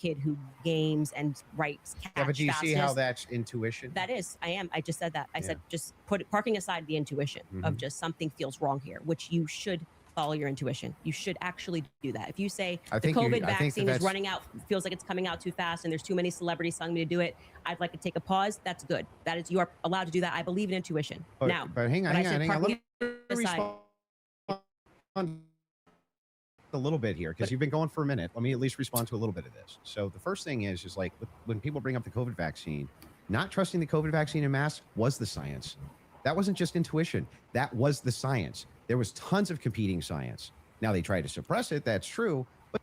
kid who games and writes catch Yeah, but do you see how fastest. that's intuition? That is, I am. I just said that. I Yeah. said just parking aside the intuition of just something feels wrong here, which you should follow your intuition. You should actually do that. If you say the COVID vaccine is running out, feels like it's coming out too fast, and there's too many celebrities telling me to do it, I'd like to take a pause. That's good. That is, you are allowed to do that. I believe in intuition. But hang on. Let me respond a little bit here, because you've been going for a minute. Let me at least respond to a little bit of this. So the first thing is like when people bring up the COVID vaccine, not trusting the COVID vaccine and masks was the science. That wasn't just intuition. That was the science. There was tons of competing science. Now they tried to suppress it. That's true. But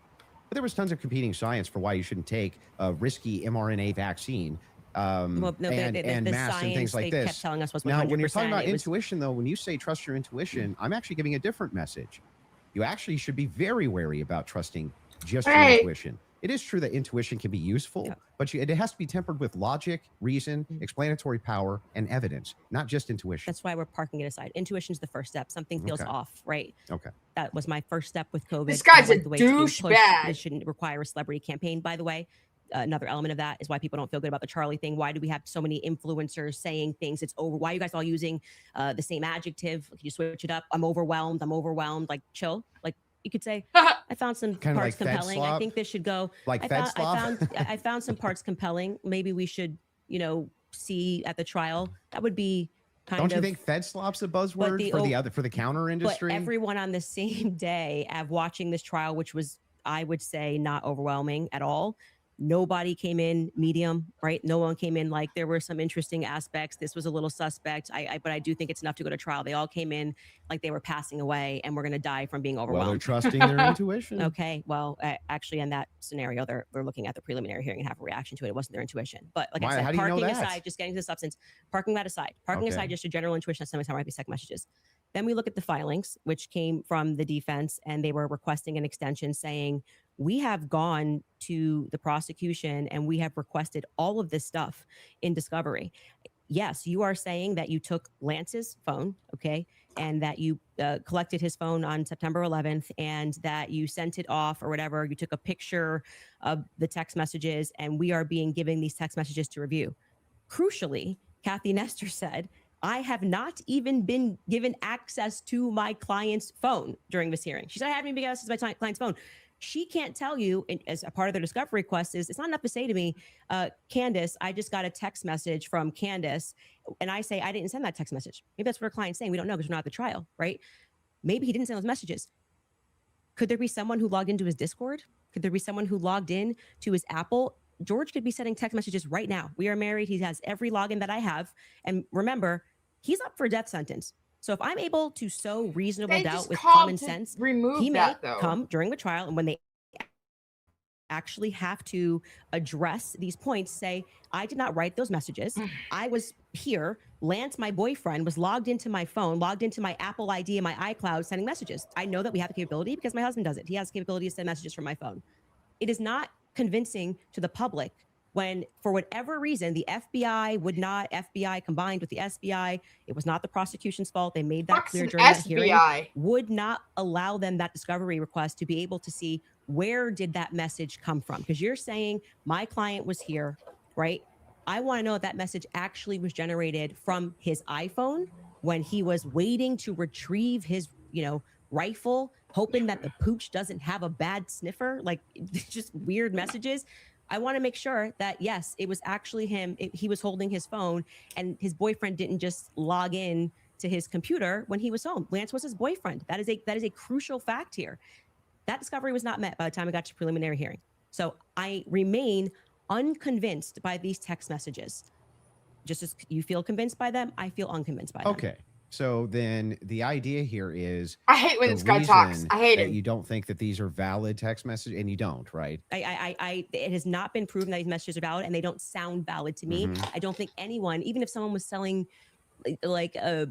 there was tons of competing science for why you shouldn't take a risky mRNA vaccine and masks and things like this. Kept telling us was 100%. Now, when you're talking about intuition, though, when you say trust your intuition, I'm actually giving a different message. You actually should be very wary about trusting just your intuition. It is true that intuition can be useful, but it has to be tempered with logic, reason, explanatory power, and evidence, not just intuition. That's why we're parking it aside. Intuition is the first step. Something feels off, right? Okay. That was my first step with COVID. This guy's a douchebag. This shouldn't require a celebrity campaign, by the way. Another element of that is why people don't feel good about the Charlie thing. Why do we have so many influencers saying things? It's over. Why are you guys all using the same adjective? Can you switch it up? I'm overwhelmed. Like, chill. Like, you could say, I found some parts compelling. I think this should go. I found some parts compelling. Maybe we should, see at the trial. That would be Don't you think Fed slop's a buzzword for the counter industry? But everyone on the same day of watching this trial, which was, I would say, not overwhelming at all. Nobody came in medium, right? No one came in like there were some interesting aspects. This was a little suspect. But I do think it's enough to go to trial. They all came in like they were passing away and we're going to die from being overwhelmed. Well, they're trusting their intuition. Okay. Well, actually, in that scenario, they're looking at the preliminary hearing and have a reaction to it. It wasn't their intuition. But like I said, parking aside, just getting to the substance, parking that aside, aside just a general intuition that sometimes might be second messages. Then we look at the filings, which came from the defense, and they were requesting an extension saying, we have gone to the prosecution and we have requested all of this stuff in discovery. Yes, you are saying that you took Lance's phone, okay, and that you collected his phone on September 11th and that you sent it off or whatever. You took a picture of the text messages and we are being given these text messages to review. Crucially, Kathy Nestor said, I have not even been given access to my client's phone during this hearing. She said, I haven't even been given access to my client's phone. She can't tell you, as a part of their discovery request, it's not enough to say to me, Candace, I just got a text message from Candace. And I say, I didn't send that text message. Maybe that's what her client's saying. We don't know because we're not at the trial, right? Maybe he didn't send those messages. Could there be someone who logged into his Discord? Could there be someone who logged in to his Apple? George could be sending text messages right now. We are married. He has every login that I have. And remember, he's up for a death sentence. So if I'm able to sow reasonable doubt with common sense, he may come during the trial, and when they actually have to address these points, say, I did not write those messages. I was here. Lance, my boyfriend, was logged into my phone, logged into my Apple ID and my iCloud sending messages. I know that we have the capability because my husband does it. He has the capability to send messages from my phone. It is not convincing to the public when, for whatever reason, the FBI combined with the SBI, it was not the prosecution's fault. They made that clear during that hearing, would not allow them that discovery request to be able to see where did that message come from? Because you're saying my client was here, right? I want to know if that message actually was generated from his iPhone when he was waiting to retrieve his, rifle, hoping that the pooch doesn't have a bad sniffer, like just weird messages. I want to make sure that, yes, it was actually him. He was holding his phone and his boyfriend didn't just log in to his computer when he was home. Lance was his boyfriend. That is a crucial fact here. That discovery was not met by the time I got to preliminary hearing. So I remain unconvinced by these text messages. Just as you feel convinced by them, I feel unconvinced by them. Okay. So then the idea here is, I hate when this guy talks. I hate it. You don't think that these are valid text messages, and you don't, right? It has not been proven that these messages are valid, and they don't sound valid to me. I don't think anyone, even if someone was selling like a,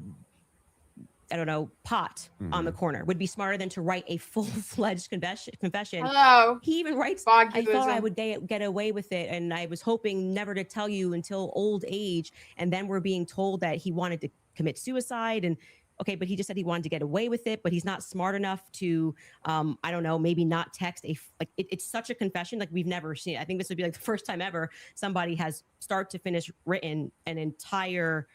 I don't know, pot on the corner, would be smarter than to write a full-fledged confession. Hello. He even writes, I thought I would get away with it, and I was hoping never to tell you until old age, and then we're being told that he wanted to commit suicide. And Okay, but he just said he wanted to get away with it, but he's not smart enough to, I don't know, maybe not text it's such a confession like we've never seen. I think this would be like the first time ever somebody has start to finish written an entire,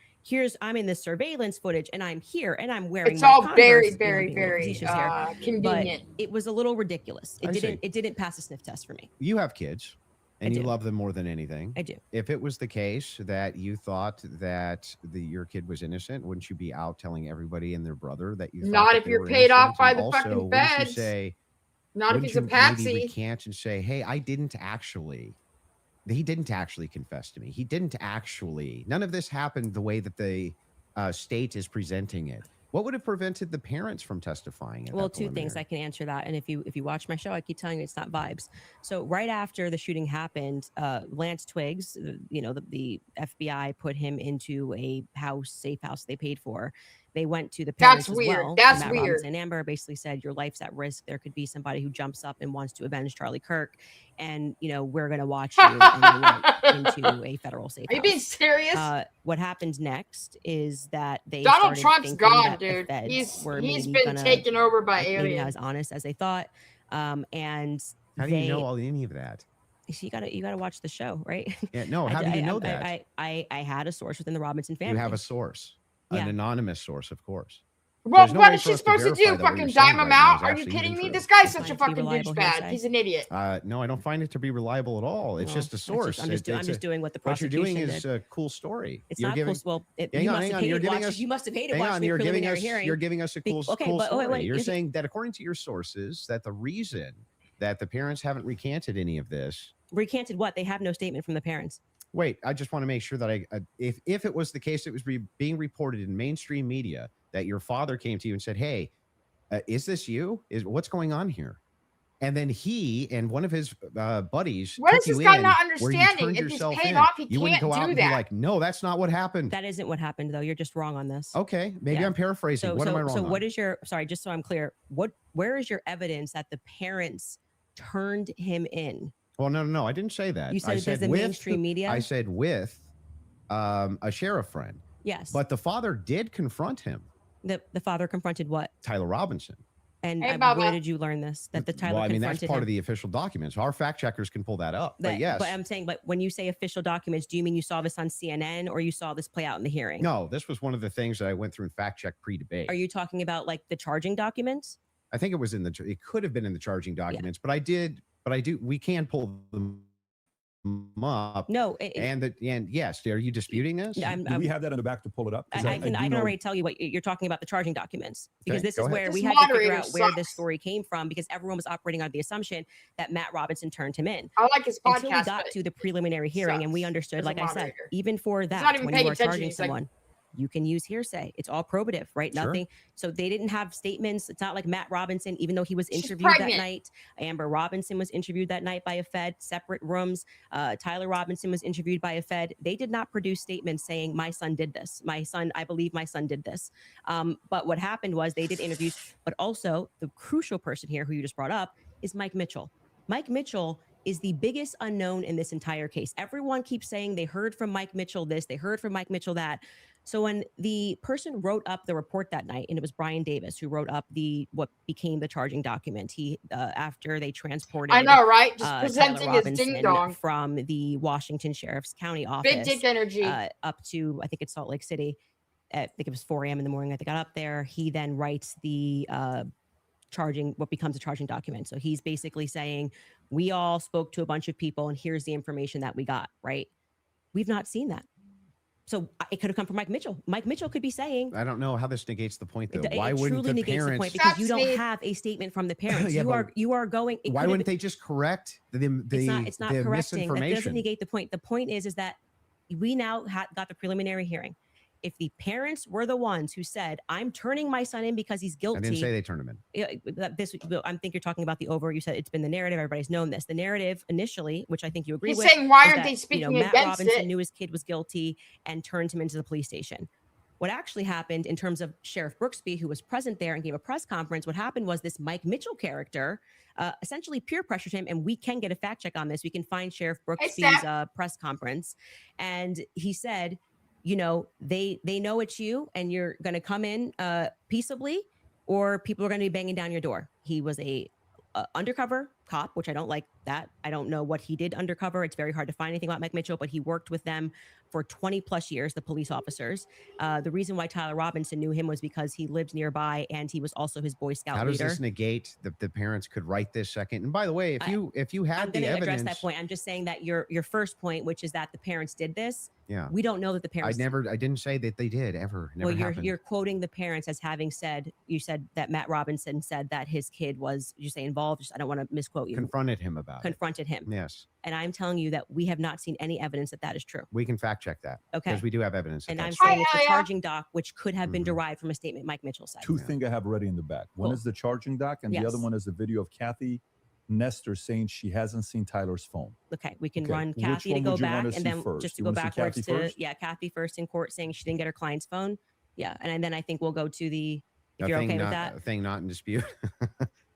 I'm in this surveillance footage and I'm here and I'm wearing. It's all very convenient. But it was a little ridiculous. It didn't pass a sniff test for me. You have kids. And you love them more than anything. I do. If it was the case that you thought that your kid was innocent, wouldn't you be out telling everybody and their brother that you? Not if you're paid off by the fucking feds. Not if he's a patsy. Maybe recant and say, "Hey, he didn't actually confess to me. He didn't actually. None of this happened the way that the state is presenting it." What would have prevented the parents from testifying? Well, two things. I can answer that. And if you watch my show, I keep telling you it's not vibes. So right after the shooting happened, Lance Twiggs, the FBI put him into a safe house they paid for. They went to the parents as well. That's Matt weird. Robinson and Amber basically said, your life's at risk. There could be somebody who jumps up and wants to avenge Charlie Kirk. And, we're going to watch you and into a federal safe house. Are you being serious? What happens next is that Donald Trump's gone, dude. He's been taken over by aliens. Maybe not as honest as they thought. And how do you know any of that? So you gotta watch the show, right? Yeah, no. How did you know that? I had a source within the Robinson family. You have a source. An anonymous source, of course. Well, what is she supposed to do? Fucking dime him out? Are you kidding me? This guy's such a fucking douchebag. He's an idiot. No, I don't find it to be reliable at all. It's just a source. I'm just doing what the prosecution What you're doing is a cool story. It's not cool. Well, you must have hated watching the preliminary hearing. You're giving us a cool story. Wait, you're saying that according to your sources, that the reason that the parents haven't recanted any of this. Recanted what? They have no statement from the parents. Wait, I just want to make sure that if it was the case, it was being reported in mainstream media that your father came to you and said, "Hey, is this you? What's going on here?" And then he and one of his buddies. What is this guy not understanding? If he's paid off, he can't do that. Be like, no, that's not what happened. That isn't what happened, though. You're just wrong on this. Okay, maybe I'm paraphrasing. What am I wrong on? What is your? Sorry, just so I'm clear. Where is your evidence that the parents turned him in? Well, no. I didn't say that. You said there's the mainstream media. I said with a sheriff friend. Yes. But the father did confront him. The father confronted what? Tyler Robinson. And where did you learn this? That the Tyler confronted him? That's part of the official documents. Our fact checkers can pull that up. But yes. But I'm saying, when you say official documents, do you mean you saw this on CNN or you saw this play out in the hearing? No, this was one of the things that I went through and fact checked pre-debate. Are you talking about like the charging documents? I think it was it could have been in the charging documents, but we can pull them up. No. And yes, are you disputing this? Do we have that in the back to pull it up? I can already tell you what you're talking about, the charging documents, because this is where we had to figure out where this story came from, because everyone was operating on the assumption that Matt Robinson turned him in. I like his podcast. Until we got to the preliminary hearing and we understood, like I said, even for that, when you are charging someone, you can use hearsay. It's all probative, right? Sure. Nothing. So they didn't have statements. It's not like Matt Robinson, even though he was interviewed that night. Amber Robinson was interviewed that night by a Fed, separate rooms. Tyler Robinson was interviewed by a Fed. They did not produce statements saying, my son did this. I believe my son did this. But what happened was they did interviews, but also the crucial person here who you just brought up is Mike Mitchell. Mike Mitchell is the biggest unknown in this entire case. Everyone keeps saying they heard from Mike Mitchell this, they heard from Mike Mitchell that. So when the person wrote up the report that night, and it was Brian Davis who wrote up what became the charging document, he after they transported, I know, right? Just presenting his ding dong from the Washington Sheriff's County office, big dick energy, up to I think it's Salt Lake City. I think it was 4 a.m. in the morning that they got up there. He then writes the what becomes a charging document. So he's basically saying, we all spoke to a bunch of people, and here's the information that we got. Right? We've not seen that. So it could have come from Mike Mitchell. Mike Mitchell could be saying, I don't know how this negates the point, though. Why wouldn't the parents? The point, because you don't have a statement from the parents. You are going. Why wouldn't they just correct it's not correcting. That doesn't negate the point. The point is that we now got the preliminary hearing. If the parents were the ones who said, I'm turning my son in because he's guilty. I didn't say they turned him in. I think you're talking about the over. You said it's been the narrative. Everybody's known this. The narrative initially, which I think you agree with. He's saying, why aren't they speaking Matt against Robinson it? Knew his kid was guilty and turned him into the police station. What actually happened in terms of Sheriff Brooksby, who was present there and gave a press conference, what happened was this Mike Mitchell character essentially peer pressured him. And we can get a fact check on this. We can find Sheriff Brooksby's press conference. And he said, you know, they know it's you and you're going to come in peaceably, or people are going to be banging down your door. He was a undercover cop, which I don't like that. I don't know what he did undercover. It's very hard to find anything about Mike Mitchell, but he worked with them for 20 plus years, the police officers. The reason why Tyler Robinson knew him was because he lived nearby and he was also his Boy Scout leader. How does this negate the parents could write this second? And by the way, if you had the evidence, address that point. I'm just saying that your first point, which is that the parents did this. Yeah. We don't know that the parents. I didn't say that they did ever. Never well, you're quoting the parents as having said. You said that Matt Robinson said that his kid was, you say, involved. I don't want to misquote you. Confronted him about confronted him. Yes. And I'm telling you that we have not seen any evidence that that is true. We can fact check that. Okay. Because we do have evidence. And I'm saying it's the charging doc, which could have been derived from a statement Mike Mitchell said. Two things I have already in the back. One is the charging doc, and the other one is a video of Kathy Nestor saying she hasn't seen Tyler's phone. Okay, we can run Kathy to go back, and then just to go backwards to Kathy first in court saying she didn't get her client's phone. Yeah, and then I think we'll go to the if you're okay with that thing not in dispute.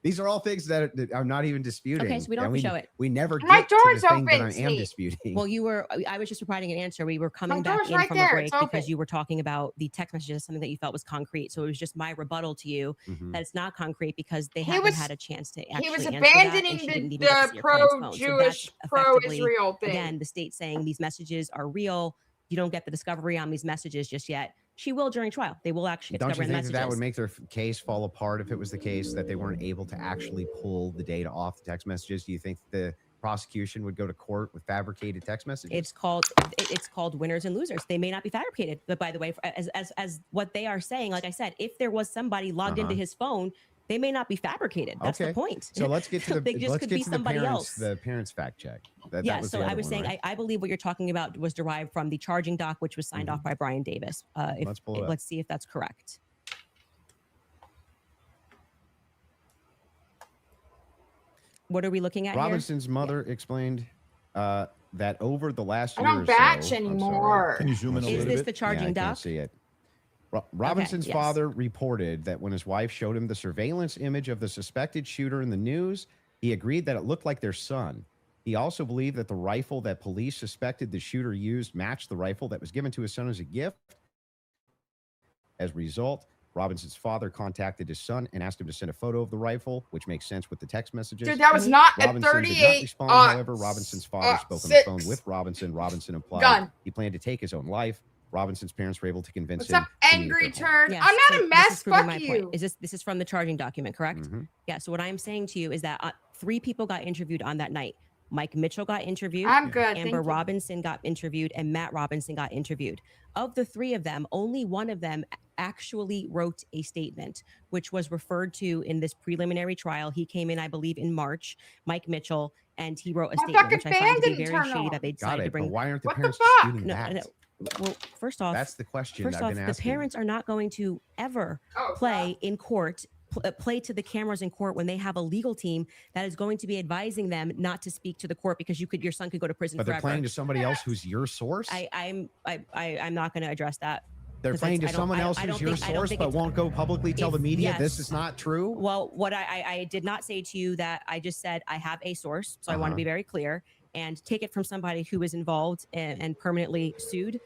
These are all things that are not even disputing. Okay, so we don't have to show it. We never get my door's to the thing open, that I am disputing. Well, I was just providing an answer. We were coming back in from a break because you were talking about the text messages, something that you felt was concrete. So it was just my rebuttal to you that it's not concrete because they haven't had a chance to actually answer that. He was abandoning the pro-Jewish, pro-Israel thing. Again, the state saying these messages are real. You don't get the discovery on these messages just yet. She will during trial. They will actually Don't discover you the think messages. that would make their case fall apart if it was the case that they weren't able to actually pull the data off the text messages? Do you think the prosecution would go to court with fabricated text messages? It's called winners and losers. They may not be fabricated, but by the way, as what they are saying, like I said, if there was somebody logged into his phone, they may not be fabricated. That's the point. So let's get to the they just could be somebody else. The parents fact check. So I was saying, right? I believe what you're talking about was derived from the charging doc, which was signed off by Brian Davis. Let's see if that's correct. What are we looking at Robinson's mother explained that over the last year I don't batch anymore. Can you zoom in a little bit? Is this the charging doc? I can't see it. Robinson's father reported that when his wife showed him the surveillance image of the suspected shooter in the news, he agreed that it looked like their son. He also believed that the rifle that police suspected the shooter used matched the rifle that was given to his son as a gift. As a result, Robinson's father contacted his son and asked him to send a photo of the rifle, which makes sense with the text messages. Dude, that was not Robinson at 38. did not respond, however, Robinson's father spoke on the phone with Robinson. Robinson implied he planned to take his own life. Robinson's parents were able to convince him. What's up, angry turd? Yes, I'm not a mess. Fuck you. Point. This is from the charging document, correct? Yeah. So what I'm saying to you is that 3 people got interviewed on that night. Mike Mitchell got interviewed. I'm good. Amber Robinson got interviewed, and Matt Robinson got interviewed. Of the 3 of them, only one of them actually wrote a statement, which was referred to in this preliminary trial. He came in, I believe, in March. Mike Mitchell, and he wrote a statement, which I find to be very shady that they decided to bring. But why aren't the parents disputing that? No. Well, first off, that's the question. First off, the parents are not going to ever play in court, play to the cameras in court when they have a legal team that is going to be advising them not to speak to the court because your son could go to prison forever. But they're playing to somebody else who's your source. I'm not going to address that. They're playing to someone else who's your source, but won't go publicly tell the media this is not true. Well, what I did not say to you that I just said I have a source, so I want to be very clear. And take it from somebody who is involved and permanently sued.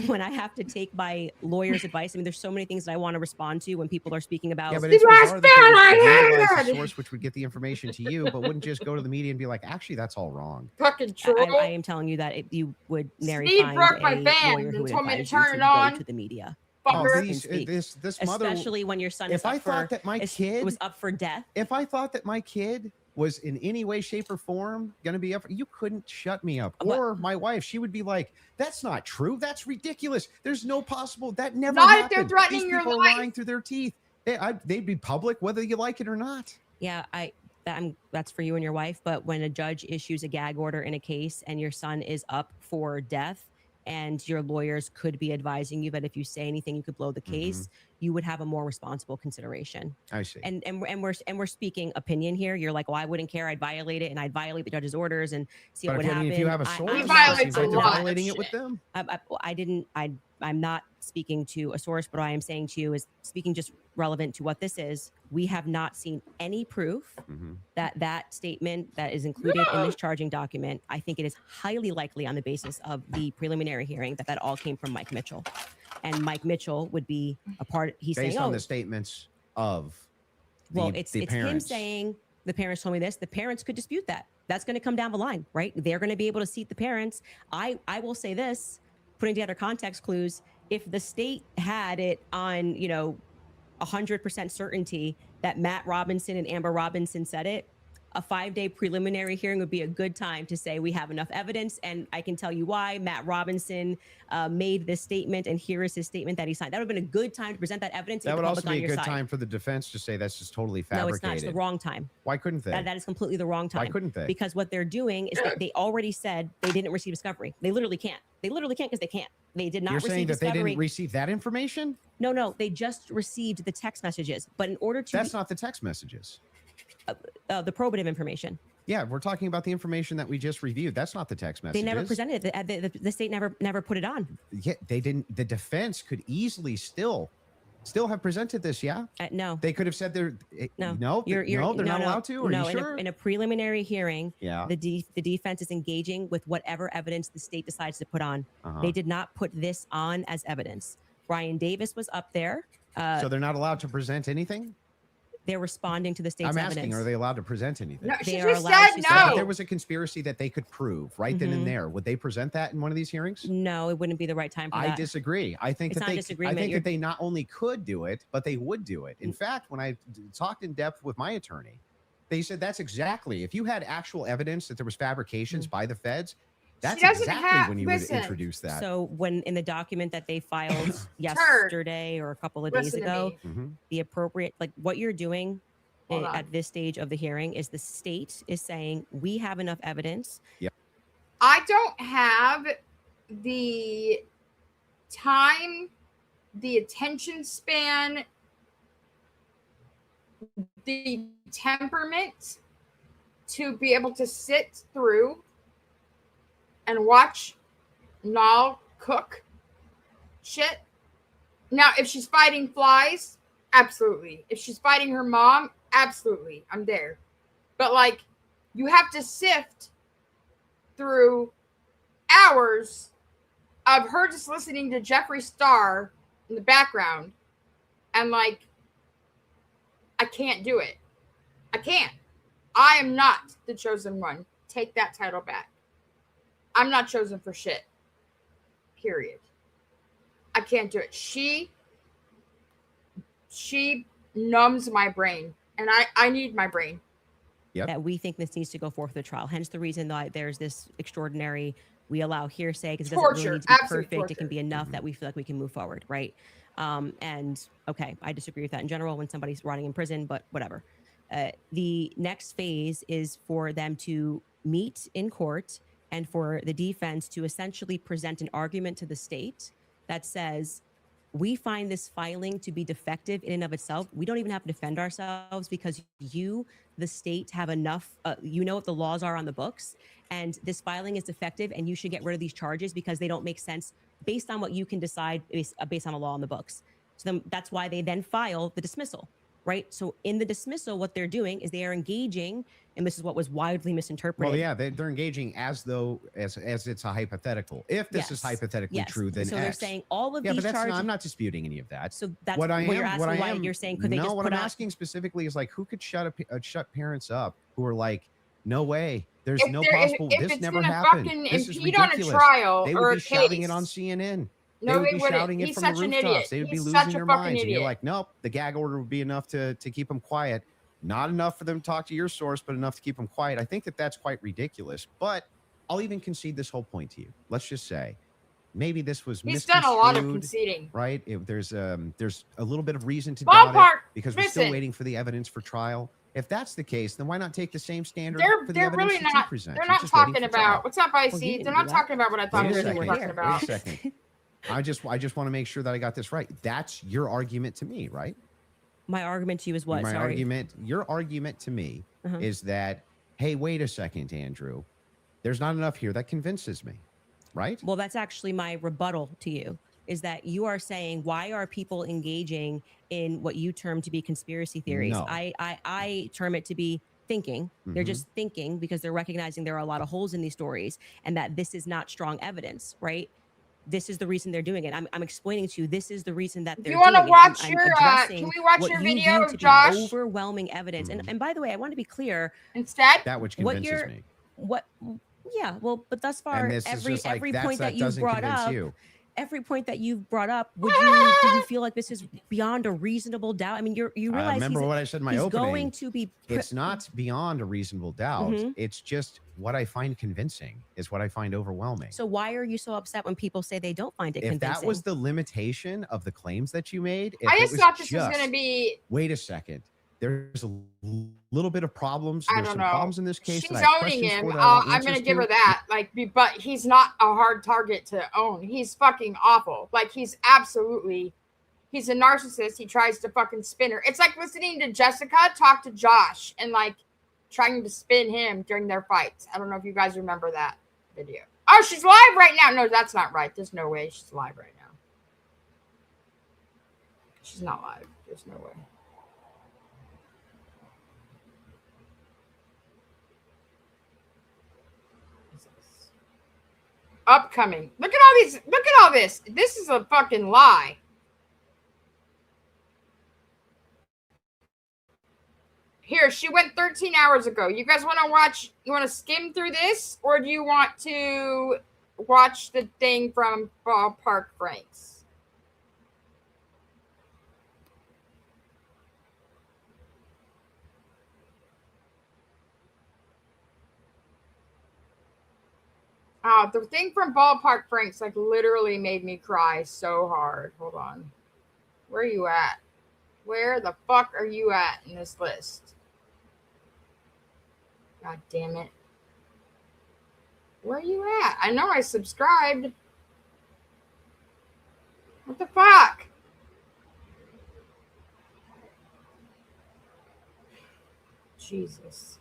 When I have to take my lawyer's advice, I mean, there's so many things that I want to respond to when people are speaking about. Yeah, but it's the source which would get the information to you, but wouldn't just go to the media and be like, actually, that's all wrong. Fucking true. I am telling you that you would find broke my van and told me to turn it on to the media. This mother, especially when your son is was up for death. If I thought that my kid was in any way, shape, or form going to be up, you couldn't shut me up. Or my wife, she would be like, that's not true. That's ridiculous. There's no possible, that never happened. Not if they're threatening These your people life. are lying through their teeth. They'd be public whether you like it or not. Yeah, that's for you and your wife. But when a judge issues a gag order in a case and your son is up for death, and your lawyers could be advising you that if you say anything, you could blow the case, you would have a more responsible consideration. I see. And we're speaking opinion here. You're like, well, I wouldn't care. I'd violate it, and I'd violate the judge's orders and see what would happen. If you have a source, violates a lot. violating it with them. I I'm not speaking to a source, but what I am saying to you is speaking just relevant to what this is. We have not seen any proof that statement that is included in this charging document. I think it is highly likely on the basis of the preliminary hearing that all came from Mike Mitchell. And Mike Mitchell would be a part. He's based saying, on the statements of it's him saying the parents told me this. The parents could dispute that. That's going to come down the line, right? They're going to be able to seat the parents. I will say this, putting together context clues. If the state had it on, 100% certainty that Matt Robinson and Amber Robinson said it, a 5-day preliminary hearing would be a good time to say we have enough evidence. And I can tell you why Matt Robinson made this statement, and here is his statement that he signed. That would have been a good time to present that evidence. That would also be a good time for the defense to say that's just totally fabricated. No, it's not. It's the wrong time. Why couldn't they? That is completely the wrong time. Why couldn't they? Because what they're doing is that they already said they didn't receive discovery. They literally can't. They literally can't because they can't. They did not receive discovery. You're saying that they didn't receive that information? No. They just received the text messages. But in order to... That's not the text messages. The probative information. Yeah, we're talking about the information that we just reviewed. That's not the text messages. They never presented it. The state never put it on. Yeah, they didn't. The defense could easily still have presented this. Yeah. No. They could have said they're no. No, they're not allowed to. Are you sure? In a preliminary hearing, yeah, the defense is engaging with whatever evidence the state decides to put on. They did not put this on as evidence. Brian Davis was up there. So they're not allowed to present anything? They're responding to the state's evidence. I'm asking, are they allowed to present anything? No, she just said no. If there was a conspiracy that they could prove right then and there, would they present that in one of these hearings? No, it wouldn't be the right time for that. I disagree. I think that they not only could do it, but they would do it. In fact, when I talked in depth with my attorney, they said that's exactly, if you had actual evidence that there was fabrications by the feds, that's exactly when you would introduce that. So when in the document that they filed yesterday or a couple of days ago, the appropriate, like what you're doing at this stage of the hearing is the state is saying we have enough evidence. Yep. I don't have the time, the attention span, the temperament to be able to sit through and watch Nal cook shit. Now, if she's fighting flies, absolutely. If she's fighting her mom, absolutely. I'm there. But like, you have to sift through hours of her just listening to Jeffree Star in the background. And like, I can't do it. I can't. I am not the chosen one. Take that title back. I'm not chosen for shit. Period. I can't do it. She numbs my brain, and I need my brain. Yep. That we think this needs to go forth the trial. Hence the reason that there's this extraordinary, we allow hearsay because it doesn't really need to be perfect. Torture. It can be enough that we feel like we can move forward, right? And okay, I disagree with that in general when somebody's rotting in prison, but whatever. The next phase is for them to meet in court and for the defense to essentially present an argument to the state that says, we find this filing to be defective in and of itself. We don't even have to defend ourselves because you, the state, have enough, you know what the laws are on the books, and this filing is defective and you should get rid of these charges because they don't make sense based on what you can decide based on a law on the books. So then that's why they then file the dismissal, right? So in the dismissal, what they're doing is they are engaging, and this is what was widely misinterpreted. Well, yeah, they're engaging as though as it's a hypothetical. If this is hypothetically true, then so they're saying all of these charges. I'm not disputing any of that. So that's what you're asking. Why you're saying could they just what I'm asking specifically is like who could shut parents up who are like, no way, there's no possible. This never happened. This is ridiculous. On a trial they would be shouting it on CNN. They would be shouting it from the rooftops. They would be losing their minds. And you're like, nope, the gag order would be enough to keep them quiet. Not enough for them to talk to your source, but enough to keep them quiet. I think that's quite ridiculous. But I'll even concede this whole point to you. Let's just say maybe this was misconstrued. He's done a lot of conceding. Right? There's a little bit of reason to doubt it because we're still waiting for the evidence for trial. If that's the case, then why not take the same standard for the evidence that you present? They're not talking about what's up, IC. They're not talking about what I thought they were talking about. Wait a second. I just want to make sure that I got this right. That's your argument to me, right? My argument to you is what? Your argument to me is that, hey, wait a second, Andrew. There's not enough here that convinces me, right? Well, that's actually my rebuttal to you. is that you are saying, why are people engaging in what you term to be conspiracy theories? No. I term it to be thinking. They're just thinking because they're recognizing there are a lot of holes in these stories and that this is not strong evidence, right? This is the reason they're doing it. I'm explaining to you, this is the reason that they're doing it. You want to watch your, can we watch your video, Josh? Overwhelming evidence. And by the way, I want to be clear. Instead? That which convinces me. Yeah, well, but thus far, every point that you brought up, every point that you've brought up, do you feel like this is beyond a reasonable doubt? I mean, you realize remember what I said in my opening. Going to be it's not beyond a reasonable doubt. It's just what I find convincing is what I find overwhelming. So why are you so upset when people say they don't find it convincing? If that was the limitation of the claims that you made, I just thought this was going to be. Wait a second. There's a little bit of problems. There's some problems in this case. She's owning him. I'm going to give her that. Like, but he's not a hard target to own. He's fucking awful. Like, he's a narcissist. He tries to fucking spin her. It's like listening to Jessica talk to Josh and like trying to spin him during their fights. I don't know if you guys remember that video. Oh, she's live right now. No, that's not right. There's no way she's live right now. She's not live. There's no way. Upcoming. Look at all these. Look at all this. This is a fucking lie. Here, she went 13 hours ago. You guys want to watch? You want to skim through this? Or do you want to watch the thing from Ballpark Franks? The thing from Ballpark Franks like literally made me cry so hard. Hold on. Where are you at? Where the fuck are you at in this list? God damn it. Where are you at? I know I subscribed. What the fuck? Jesus.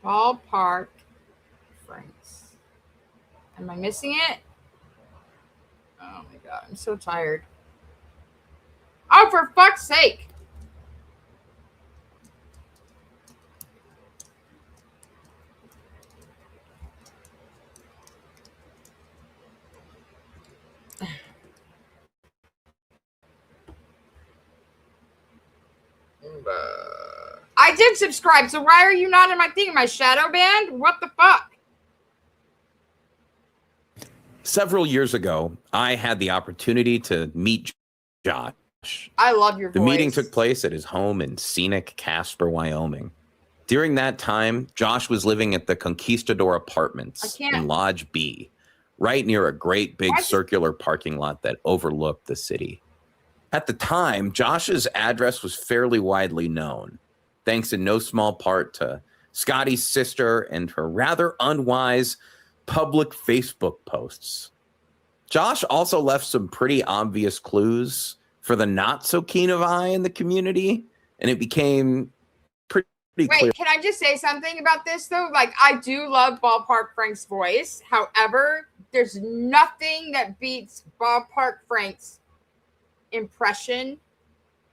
Ballpark Franks. Am I missing it? Oh my god, I'm so tired. Oh, for fuck's sake. I did subscribe, so why are you not in my thing? My shadow banned? What the fuck? Several years ago, I had the opportunity to meet Josh. I love your voice. The meeting took place at his home in scenic Casper, Wyoming. During that time, Josh was living at the Conquistador Apartments in Lodge B, right near a great big circular parking lot that overlooked the city. At the time, Josh's address was fairly widely known, thanks in no small part to Scotty's sister and her rather unwise public Facebook posts. Josh also left some pretty obvious clues for the not so keen of eye in the community, and it became pretty clear. Wait, can I just say something about this though? Like, I do love Ballpark Frank's voice. However, there's nothing that beats Ballpark Frank's impression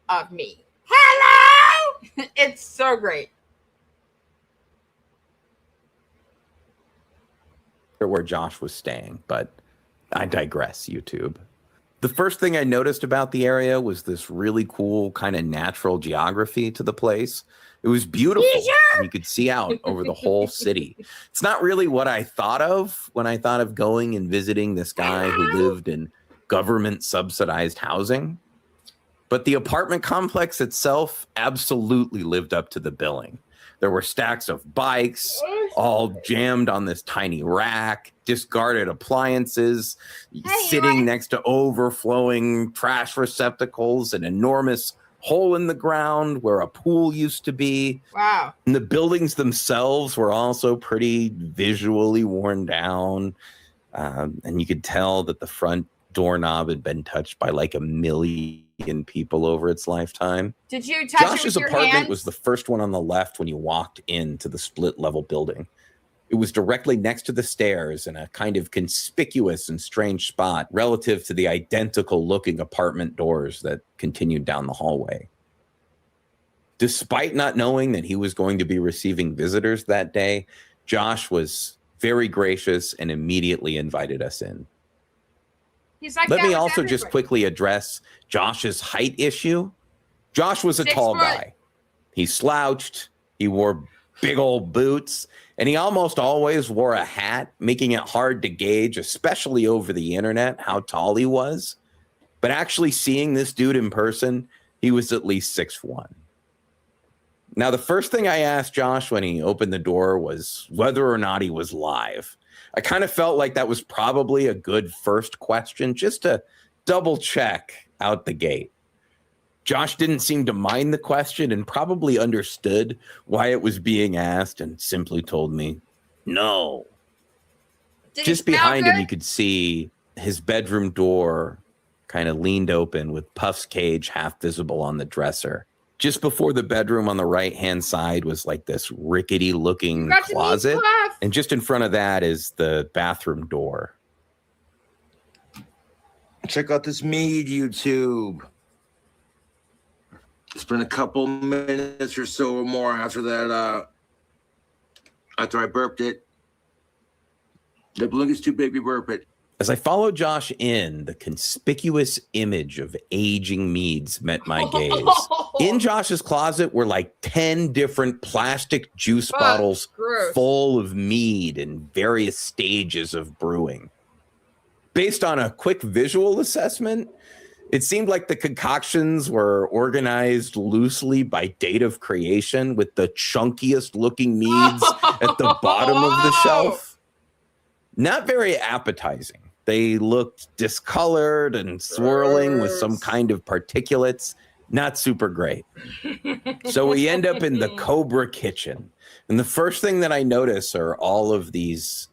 of me. Hello! It's so great. Where Josh was staying, but I digress, YouTube. The first thing I noticed about the area was this really cool kind of natural geography to the place. It was beautiful. And you could see out over the whole city. It's not really what I thought of when I thought of going and visiting this guy who lived in government subsidized housing. But the apartment complex itself absolutely lived up to the billing. There were stacks of bikes all jammed on this tiny rack, discarded appliances, sitting next to overflowing trash receptacles, an enormous hole in the ground where a pool used to be. Wow. And the buildings themselves were also pretty visually worn down. And you could tell that the front doorknob had been touched by like 1 million people over its lifetime. Did you touch Josh's it with your apartment hands? was the first one on the left when you walked into the split level building. It was directly next to the stairs in a kind of conspicuous and strange spot relative to the identical looking apartment doors that continued down the hallway. Despite not knowing that he was going to be receiving visitors that day, Josh was very gracious and immediately invited us in. He's like, let me also just quickly address Josh's height issue. Josh was a tall guy. He slouched, he wore big old boots, and he almost always wore a hat, making it hard to gauge, especially over the internet, how tall he was. But actually seeing this dude in person, he was at least 6'1". Now, the first thing I asked Josh when he opened the door was whether or not he was live. I kind of felt like that was probably a good first question, just to double check out the gate. Josh didn't seem to mind the question and probably understood why it was being asked and simply told me, no. Just behind him, you could see his bedroom door kind of leaned open with Puff's cage half visible on the dresser. Just before the bedroom on the right-hand side was like this rickety-looking closet. And just in front of that is the bathroom door. Check out this mead, YouTube. It's been a couple minutes or so or more after that, after I burped it. The balloon is too big to burp it. As I followed Josh in, the conspicuous image of aging meads met my gaze. In Josh's closet were like 10 different plastic juice bottles full of mead in various stages of brewing. Based on a quick visual assessment, it seemed like the concoctions were organized loosely by date of creation, with the chunkiest looking meads at the bottom of the shelf. Not very appetizing. They looked discolored and swirling with some kind of particulates. Not super great. So we end up in the Cobra kitchen. And the first thing that I notice are all of these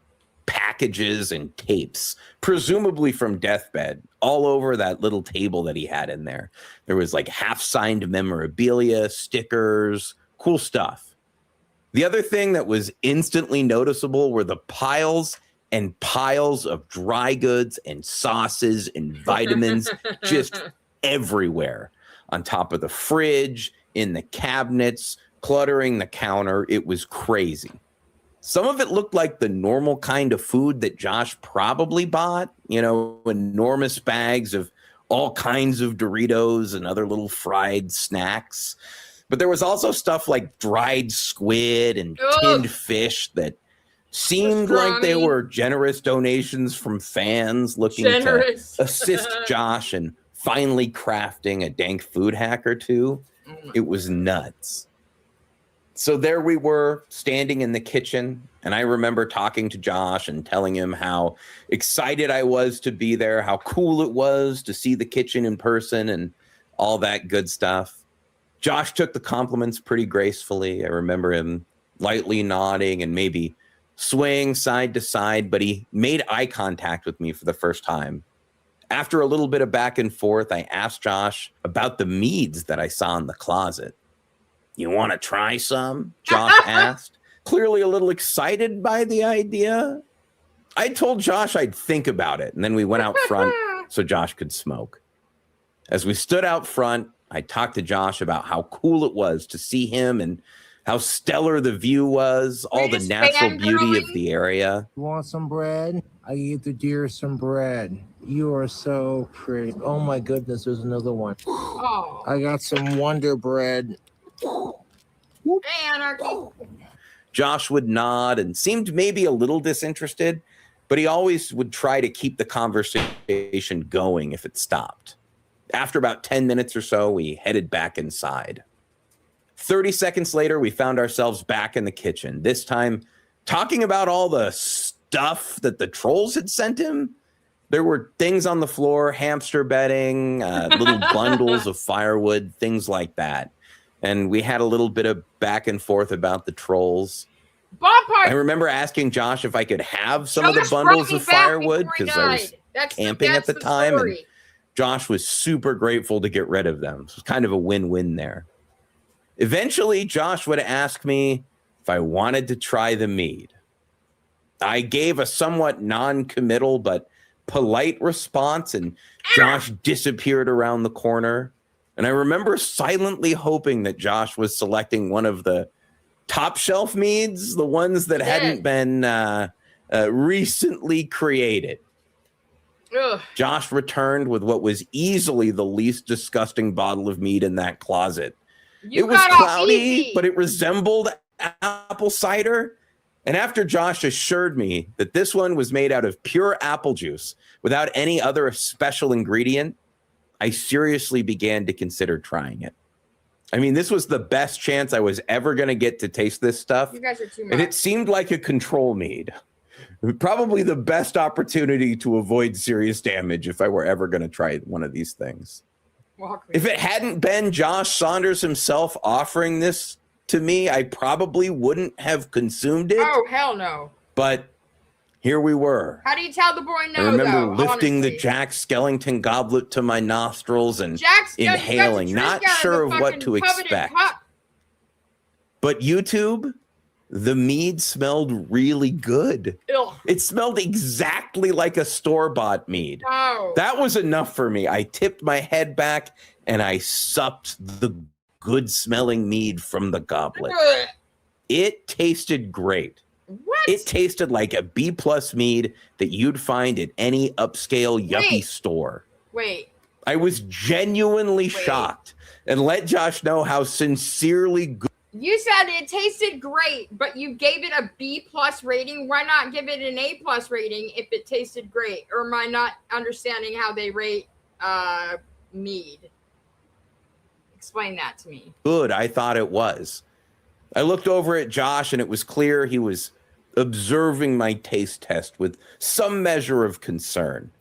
packages and tapes, presumably from Deathbed, all over that little table that he had in there. There was like half-signed memorabilia, stickers, cool stuff. The other thing that was instantly noticeable were the piles and piles of dry goods and sauces and vitamins just everywhere. On top of the fridge, in the cabinets, cluttering the counter. It was crazy. Some of it looked like the normal kind of food that Josh probably bought, you know, enormous bags of all kinds of Doritos and other little fried snacks. But there was also stuff like dried squid and tinned fish that seemed like they were generous donations from fans looking to assist Josh in finally crafting a dank food hack or two. It was nuts. So there we were, standing in the kitchen, and I remember talking to Josh and telling him how excited I was to be there, how cool it was to see the kitchen in person and all that good stuff. Josh took the compliments pretty gracefully. I remember him lightly nodding and maybe swaying side to side, but he made eye contact with me for the first time. After a little bit of back and forth, I asked Josh about the meads that I saw in the closet. "You want to try some?" Josh asked, clearly a little excited by the idea. I told Josh I'd think about it, and then we went out front so Josh could smoke. As we stood out front, I talked to Josh about how cool it was to see him and how stellar the view was, all the natural beauty of the area. You want some bread? I gave the deer some bread. You are so pretty. Oh my goodness, there's another one. Oh. I got some Wonder Bread. Anarchy. Josh would nod and seemed maybe a little disinterested, but he always would try to keep the conversation going if it stopped. After about 10 minutes or so, we headed back inside. 30 seconds later, we found ourselves back in the kitchen, this time talking about all the stuff that the trolls had sent him. There were things on the floor, hamster bedding, little bundles of firewood, things like that. And we had a little bit of back and forth about the trolls. I remember asking Josh if I could have some of the bundles of firewood because I was camping at the time. And Josh was super grateful to get rid of them. So it was kind of a win-win there. Eventually, Josh would ask me if I wanted to try the mead. I gave a somewhat non-committal but polite response, and Josh disappeared around the corner. And I remember silently hoping that Josh was selecting one of the top shelf meads, the ones that hadn't been recently created. Ugh. Josh returned with what was easily the least disgusting bottle of mead in that closet. It was cloudy, but it resembled apple cider. And after Josh assured me that this one was made out of pure apple juice without any other special ingredient, I seriously began to consider trying it. I mean, this was the best chance I was ever going to get to taste this stuff. You guys are too much. And it seemed like a control mead. Probably the best opportunity to avoid serious damage if I were ever going to try one of these things. If it hadn't been Josh Saunders himself offering this to me, I probably wouldn't have consumed it. Oh, hell no. But here we were. How do you tell the boy no, I remember lifting honestly? the Jack Skellington goblet to my nostrils and inhaling, not sure of what to expect. But YouTube, the mead smelled really good. Ugh. It smelled exactly like a store-bought mead. Oh. That was enough for me. I tipped my head back and I supped the good-smelling mead from the goblet. Ugh. It tasted great. What? It tasted like a B+ mead that you'd find at any upscale yuppie store. Wait. I was genuinely shocked and let Josh know how sincerely good. You said it tasted great, but you gave it a B+ rating. Why not give it an A+ rating if it tasted great? Or am I not understanding how they rate mead? Explain that to me. Good, I thought it was. I looked over at Josh and it was clear he was observing my taste test with some measure of concern.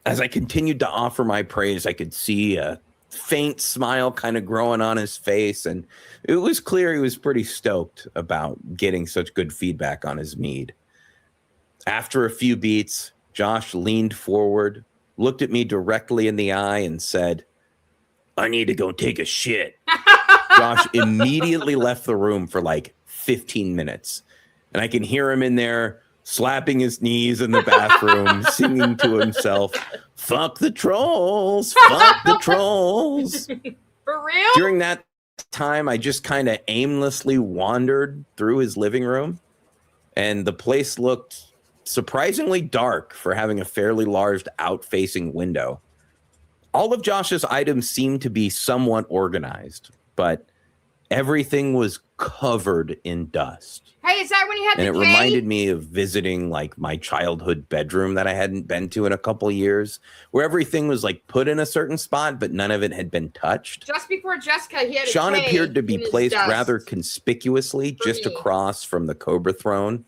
As I continued to offer my praise, I could see a faint smile kind of growing on his face, and it was clear he was pretty stoked about getting such good feedback on his mead. After a few beats, Josh leaned forward, looked at me directly in the eye, and said, "I need to go take a shit." Josh immediately left the room for like 15 minutes. And I can hear him in there slapping his knees in the bathroom, singing to himself, "Fuck the trolls, fuck the trolls." For real? During that time, I just kind of aimlessly wandered through his living room. And the place looked surprisingly dark for having a fairly large out-facing window. All of Josh's items seemed to be somewhat organized, but everything was covered in dust. Hey, is that when you had and the it reminded me of visiting like my childhood bedroom that I hadn't been to in a couple of years, where everything was like put in a certain spot, but none of it had been touched. Just before Jessica, he had Sean a appeared to be placed rather conspicuously just me. across from the Cobra throne.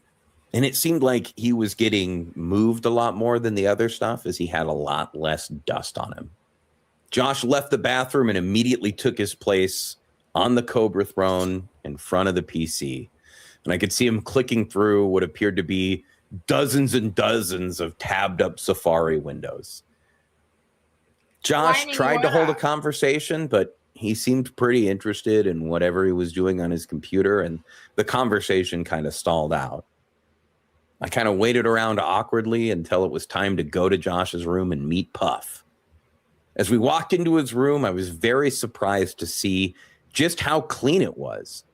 And it seemed like he was getting moved a lot more than the other stuff as he had a lot less dust on him. Josh left the bathroom and immediately took his place on the Cobra throne in front of the PC. And I could see him clicking through what appeared to be dozens and dozens of tabbed up Safari windows. Josh tried to hold a conversation, but he seemed pretty interested in whatever he was doing on his computer, and the conversation kind of stalled out. I kind of waited around awkwardly until it was time to go to Josh's room and meet Puff. As we walked into his room, I was very surprised to see just how clean it was.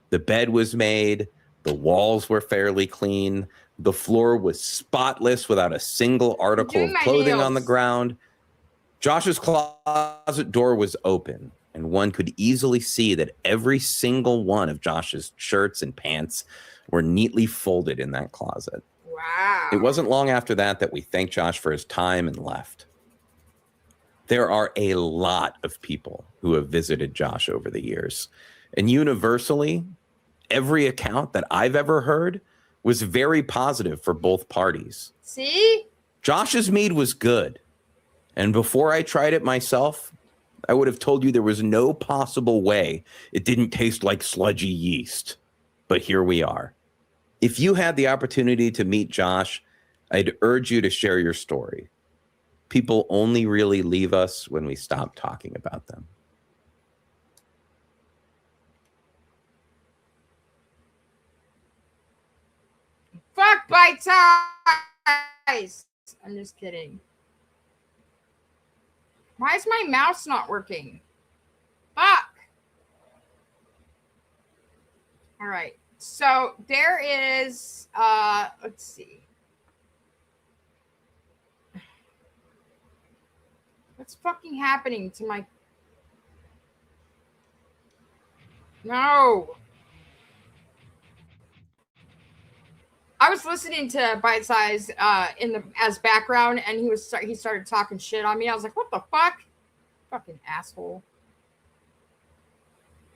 The bed was made, the walls were fairly clean, the floor was spotless without a single article of clothing on the ground. Josh's closet door was open, and one could easily see that every single one of Josh's shirts and pants were neatly folded in that closet. Wow. It wasn't long after that we thanked Josh for his time and left. There are a lot of people who have visited Josh over the years, and universally, every account that I've ever heard was very positive for both parties. See? Josh's mead was good, and before I tried it myself, I would have told you there was no possible way it didn't taste like sludgy yeast. But here we are. If you had the opportunity to meet Josh, I'd urge you to share your story. People only really leave us when we stop talking about them. Bite size. I'm just kidding. Why is my mouse not working? Fuck. All right. So there is, let's see. What's fucking happening to my... No. I was listening to Bite Size as background, and he started talking shit on me. I was like, what the fuck? Fucking asshole.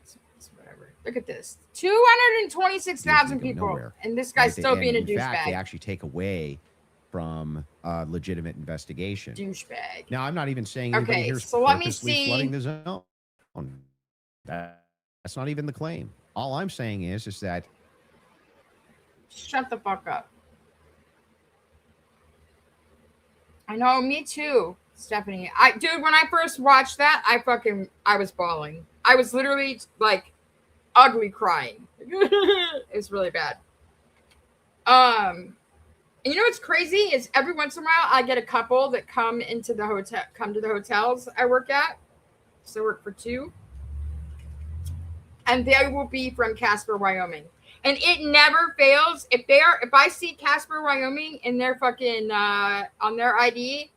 It's whatever. Look at this. 226,000 people. Nowhere. And this guy's still being a douchebag. In fact, they actually take away from legitimate investigation. Douchebag. Now, I'm not even saying anybody here's so let me see. flooding the zone. That's not even the claim. All I'm saying is that... Shut the fuck up. I know, me too, Stephanie. Dude, when I first watched that, I was bawling. I was literally like ugly crying. It was really bad. And you know what's crazy is every once in a while I get a couple that come to the hotels I work at. So I work for 2. And they will be from Casper, Wyoming. And it never fails. If I see Casper, Wyoming in their fucking on their ID,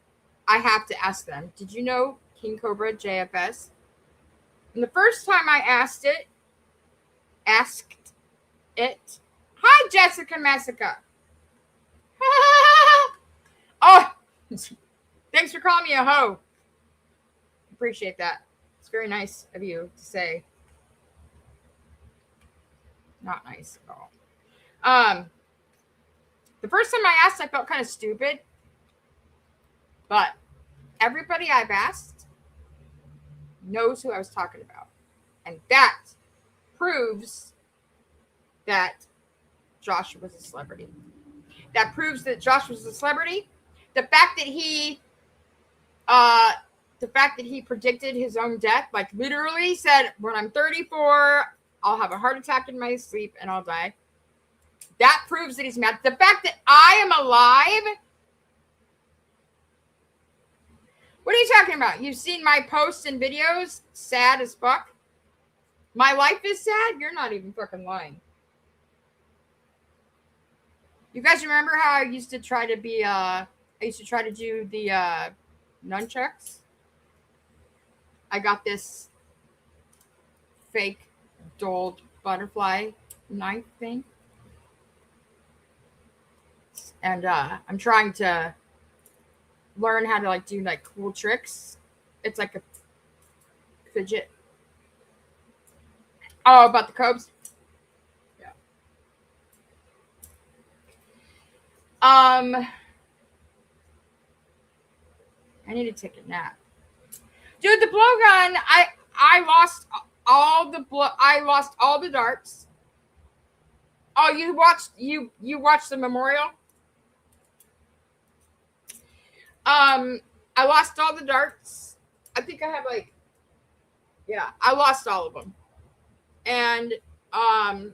I have to ask them, did you know King Cobra JFS? And the first time I asked it. Hi, Jessica Massica. Oh, thanks for calling me a hoe. Appreciate that. It's very nice of you to say. Not nice at all. The first time I asked, I felt kind of stupid. But everybody I've asked knows who I was talking about. And that proves that Josh was a celebrity. That proves that Josh was a celebrity. The fact that he predicted his own death, like literally said, when I'm 34, I'll have a heart attack in my sleep and I'll die. That proves that he's mad. The fact that I am alive. What are you talking about? You've seen my posts and videos? Sad as fuck. My life is sad? You're not even fucking lying. You guys remember how I used to try to do the nunchucks? I got this fake dulled butterfly knife thing. And I'm trying to learn how to do cool tricks. It's like a fidget. Oh, about the Cobes? Yeah. I need to take a nap. Dude, the blowgun, I lost all the darts. Oh, you watched the memorial? I lost all the darts. I think I have I lost all of them. And I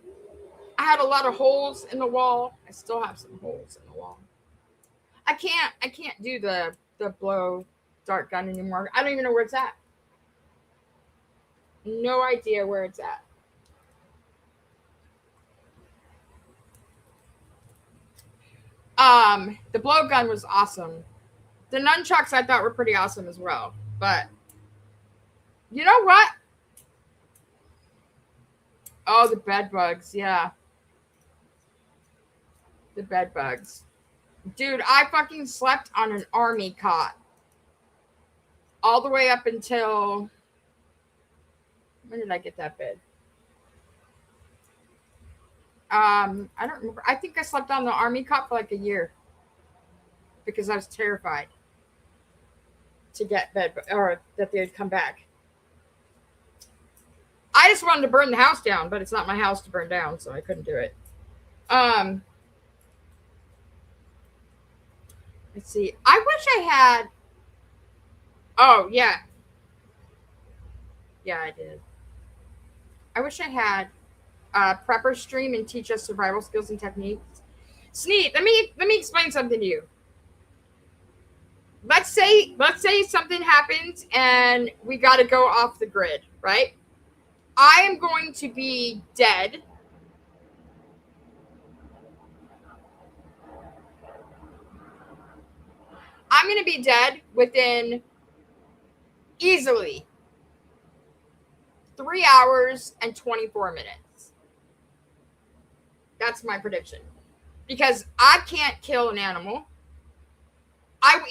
had a lot of holes in the wall. I still have some holes in the wall. I can't do the blow dart gun anymore. I don't even know where it's at. No idea where it's at. The blow gun was awesome. The nunchucks I thought were pretty awesome as well. But you know what? Oh, the bed bugs. Yeah. The bed bugs. Dude, I fucking slept on an army cot. All the way up until... When did I get that bed? I don't remember. I think I slept on the army cot for a year. Because I was terrified to get bed, or that they would come back. I just wanted to burn the house down, but it's not my house to burn down, so I couldn't do it. Let's see. I wish I had... Oh, yeah. Yeah, I did. I wish I had Prepper stream and teach us survival skills and techniques. Sneed, let me explain something to you. Let's say something happens and we got to go off the grid, right? I am going to be dead. I'm going to be dead within easily 3 hours and 24 minutes. That's my prediction. Because I can't kill an animal.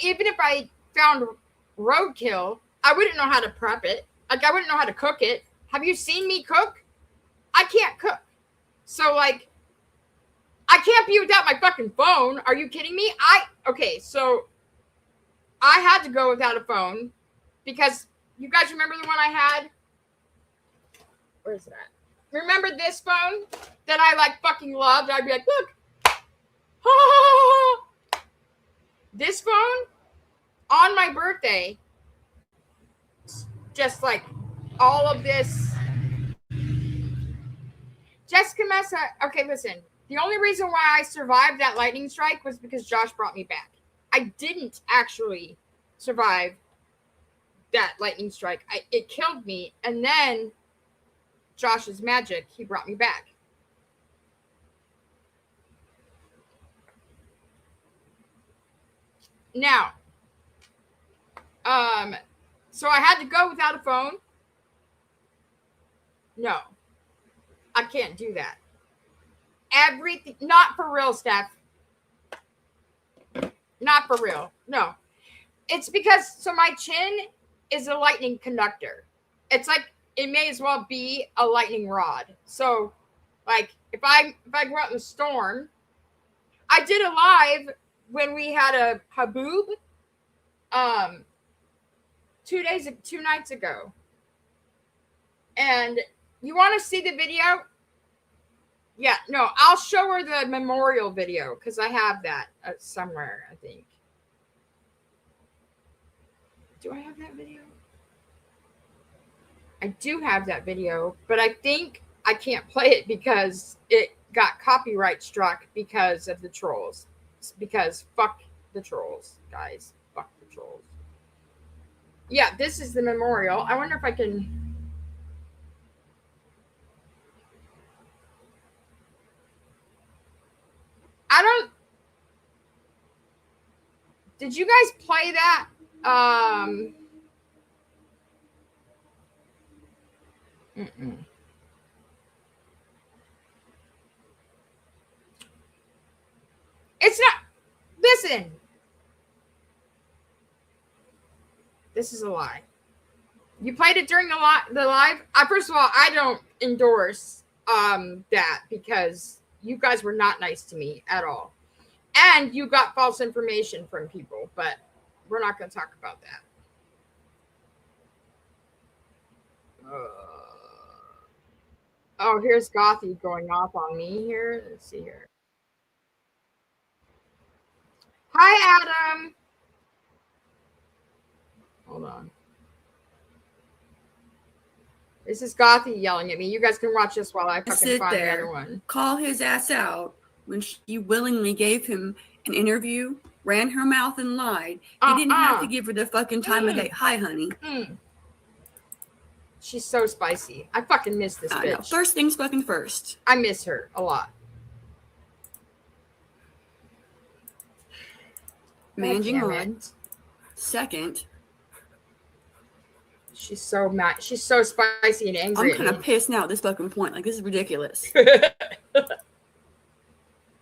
Even if I found roadkill, I wouldn't know how to prep it. Like, I wouldn't know how to cook it. Have you seen me cook? I can't cook. So, like, I can't be without my fucking phone. Are you kidding me? Okay, so I had to go without a phone because you guys remember the one I had? Where is it at? Remember this phone that I, like, fucking loved? I'd be like, look. This phone on my birthday, just like all of this. Jessica Mesa, okay, listen. The only reason why I survived that lightning strike was because Josh brought me back. I didn't actually survive that lightning strike. It killed me, and then Josh's magic, he brought me back. Now, so I had to go without a phone. No, I can't do that. Everything, not for real, Steph. Not for real. No, it's because, so my chin is a lightning conductor. It's like, it may as well be a lightning rod. So, like, if I go out in the storm, I did a live when we had a Haboob 2 nights ago. And you want to see the video? Yeah, no, I'll show her the memorial video because I have that somewhere, I think. Do I have that video? I do have that video, but I think I can't play it because it got copyright struck because of the trolls. Because fuck the trolls, guys. Fuck the trolls. Yeah, this is the memorial. I wonder if I can. Did you guys play that? It's not. Listen. This is a lie. You played it during the live. First of all, I don't endorse that because you guys were not nice to me at all, and you got false information from people. But we're not going to talk about that. Oh, here's Gothy going off on me here. Let's see here. Hi, Adam. Hold on. This is Gothy yelling at me. You guys can watch this while I fucking find the other one. Call his ass out when she willingly gave him an interview, ran her mouth and lied. He didn't have to give her the fucking time of day. Hi, honey. She's so spicy. I fucking miss this bitch. Know. First things fucking first. I miss her a lot. Managing on. Second. She's so mad. She's so spicy and angry. I'm kind of pissed now at this fucking point. Like, this is ridiculous.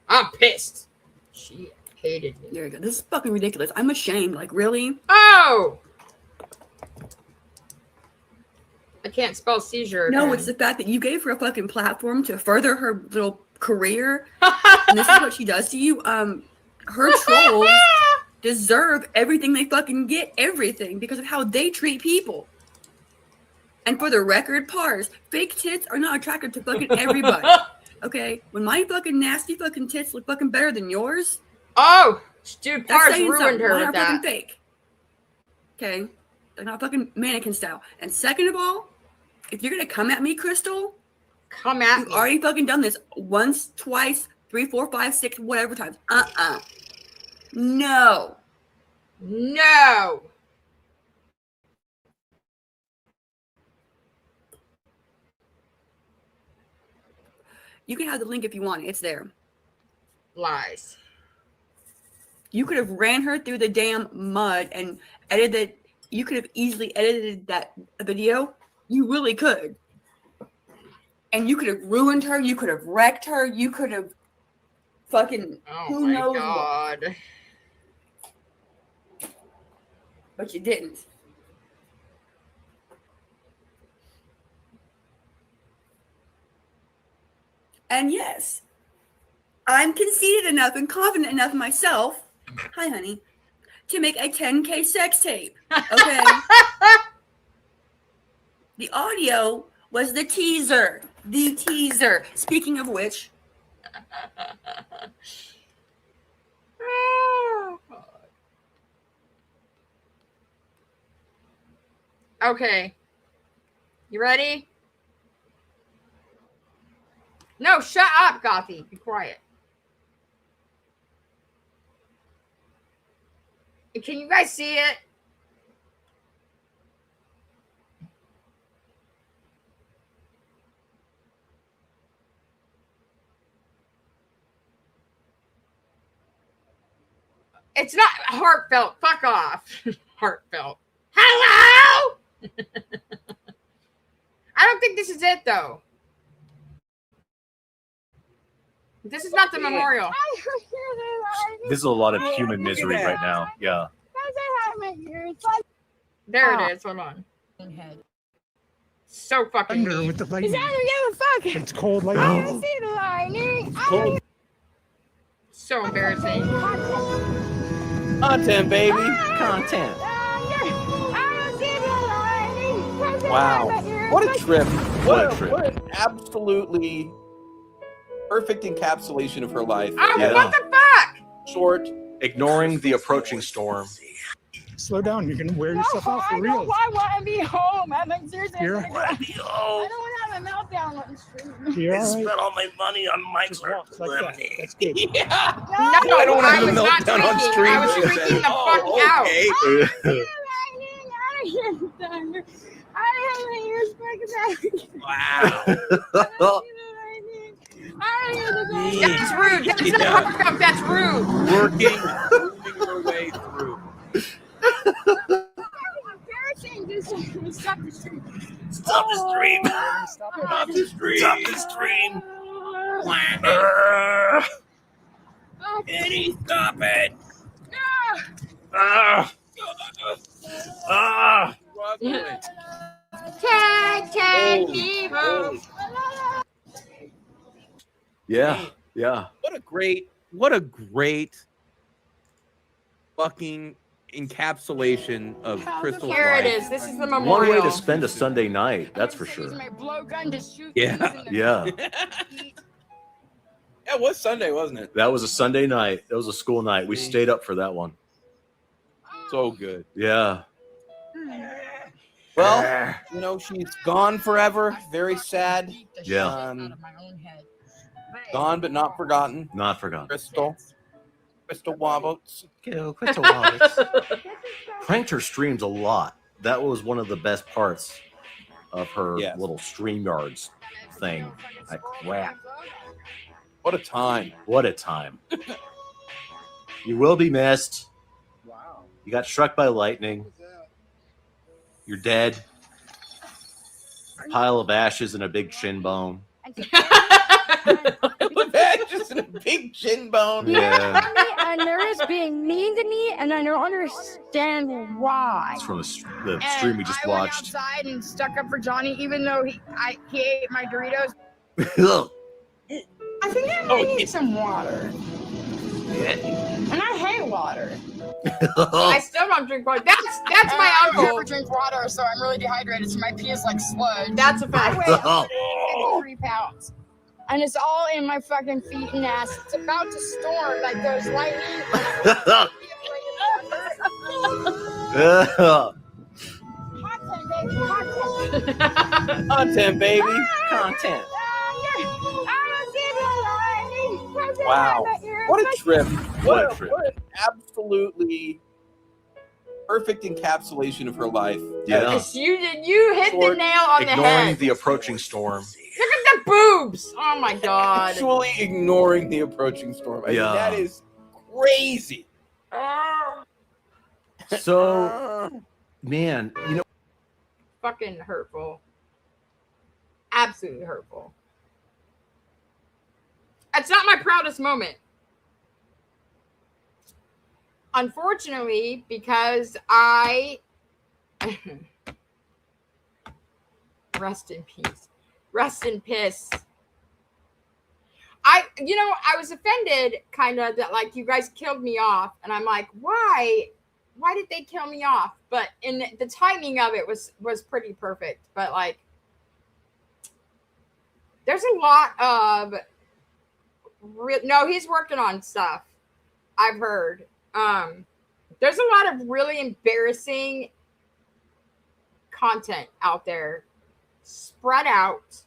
I'm pissed. She hated me. There you go. This is fucking ridiculous. I'm ashamed. Like, really? Oh! I can't spell seizure. No, again. It's the fact that you gave her a fucking platform to further her little career. And this is what she does to you. Her trolls deserve everything they fucking get, everything, because of how they treat people. And for the record, pars, fake tits are not attractive to fucking everybody. Okay? When my fucking nasty fucking tits look fucking better than yours. Oh, dude, pars ruined her with that. Fucking fake. Okay? They're not fucking mannequin style. And second of all, if you're gonna come at me, Crystal, come at me. You've already fucking done this once, twice, 3, 4, 5, 6, whatever times. No. No. You can have the link if you want. It's there. Lies. You could have ran her through the damn mud and edited. You could have easily edited that video. You really could. And you could have ruined her. You could have wrecked her. You could have fucking who knows God. What. But you didn't. And yes, I'm conceited enough and confident enough in myself, hi honey, to make a 10K sex tape. Okay. The audio was the teaser. The teaser. Speaking of which. Okay. You ready? No, shut up, Gothy. Be quiet. Can you guys see it? It's not heartfelt. Fuck off. Heartfelt. Hello? I don't think this is it, though. This is not the memorial. This is a lot of human misery right now. Yeah. There it is. Hold on. So fucking Thunder with the lightning. Is that a fuck? It's cold like I don't see the lightning. Cold. So embarrassing. Content, baby. Content. Wow. What a trip. What a trip. What an absolutely perfect encapsulation of her life. Oh, yeah. What the fuck? Short. Ignoring the approaching storm. Slow down. You're going to wear yourself out for real. I want to be home. I'm like, seriously. You're I don't want to have a meltdown on the street. You're I all spent right. all my money on Just walk like that. lemonade. That's good. Yeah. No, I don't want to have a was not meltdown on tweaking. stream. I was freaking the fuck out. Okay. Wow. That's rude. That's not heartfelt. That's rude. Working her way through. Stop the stream. Stop the stream. Stop the stream. Stop the stream. Eddie, stop it. Yeah, yeah. What a great fucking encapsulation of Crystal's Here life. it is. This is the One memorial. way to spend a Sunday night, that's for sure. Yeah. Yeah. Yeah, it was Sunday, wasn't it? That was a Sunday night. That was a school night. We stayed up for that one. So good. Yeah. Well, you know, she's gone forever. Very sad. Yeah. Gone but not forgotten. Not forgotten. Crystal Wobbles. Crystal Wobbles. Pranked her streams a lot. That was one of the best parts of her little StreamYards thing. Like, crap. What a time. What a time. You will be missed. Wow. You got struck by lightning. You're dead. A pile of ashes and a big shin bone. Just a big chin bone. Yeah. And there is being mean to me, and I don't understand why. It's from the stream we just watched. I went outside and stuck up for Johnny, even though he ate my Doritos. I think I might need some water. And I hate water. I still don't drink water. That's my I uncle. never drink water, so I'm really dehydrated, so my pee is like sludge. That's a I fact. weigh 153 pounds. And it's all in my fucking feet and ass. It's about to storm like those lightning. Content, baby. Content. Wow. What a trip. What an absolutely perfect encapsulation of her life. Yeah. Yes, you hit the nail on the head. Ignoring the approaching storm. Look at the boobs. Oh my God. Actually ignoring the approaching storm. I mean, that is crazy. So, man, you know. Fucking hurtful. Absolutely hurtful. It's not my proudest moment. Unfortunately, because rest in peace. Rest in piss. I was offended kind of that like you guys killed me off. And I'm like, why? Why did they kill me off? But in the timing of it was pretty perfect. But like, there's a lot of no, he's working on stuff. I've heard. There's a lot of really embarrassing content out there, spread out.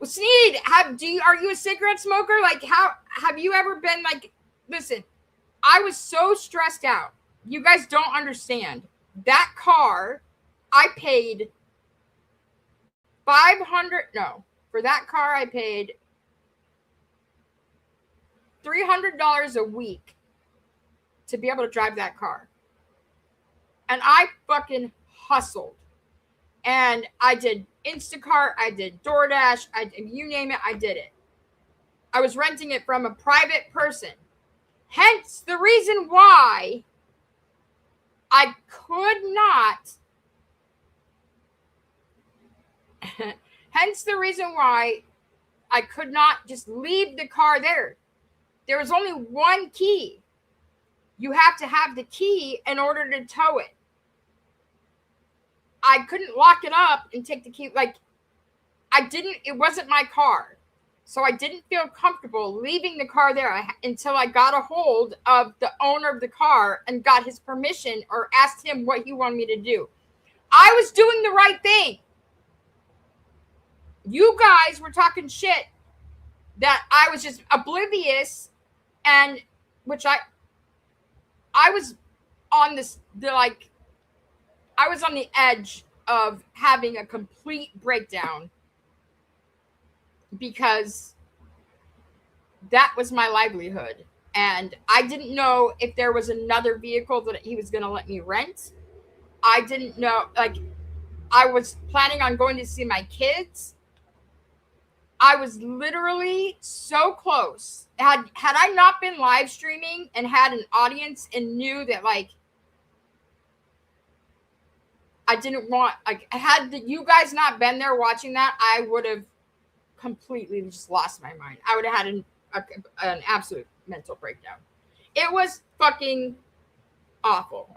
Well, Sneed, are you a cigarette smoker? Like, how have you ever been like? Listen, I was so stressed out. You guys don't understand. That car, I paid for that car I paid $300 a week to be able to drive that car. And I fucking hustled. And I did Instacart, I did DoorDash, you name it, I did it. I was renting it from a private person. Hence the reason why I could not just leave the car there. There was only one key. You have to have the key in order to tow it. I couldn't lock it up and take the key. Like, it wasn't my car. So I didn't feel comfortable leaving the car there until I got a hold of the owner of the car and got his permission or asked him what he wanted me to do. I was doing the right thing. You guys were talking shit that I was just oblivious, and which I was on I was on the edge of having a complete breakdown because that was my livelihood. And I didn't know if there was another vehicle that he was going to let me rent. I didn't know, like, I was planning on going to see my kids. I was literally so close. Had I not been live streaming and had an audience and knew that, like, I didn't want, like, had you guys not been there watching that, I would have completely just lost my mind. I would have had an absolute mental breakdown. It was fucking awful.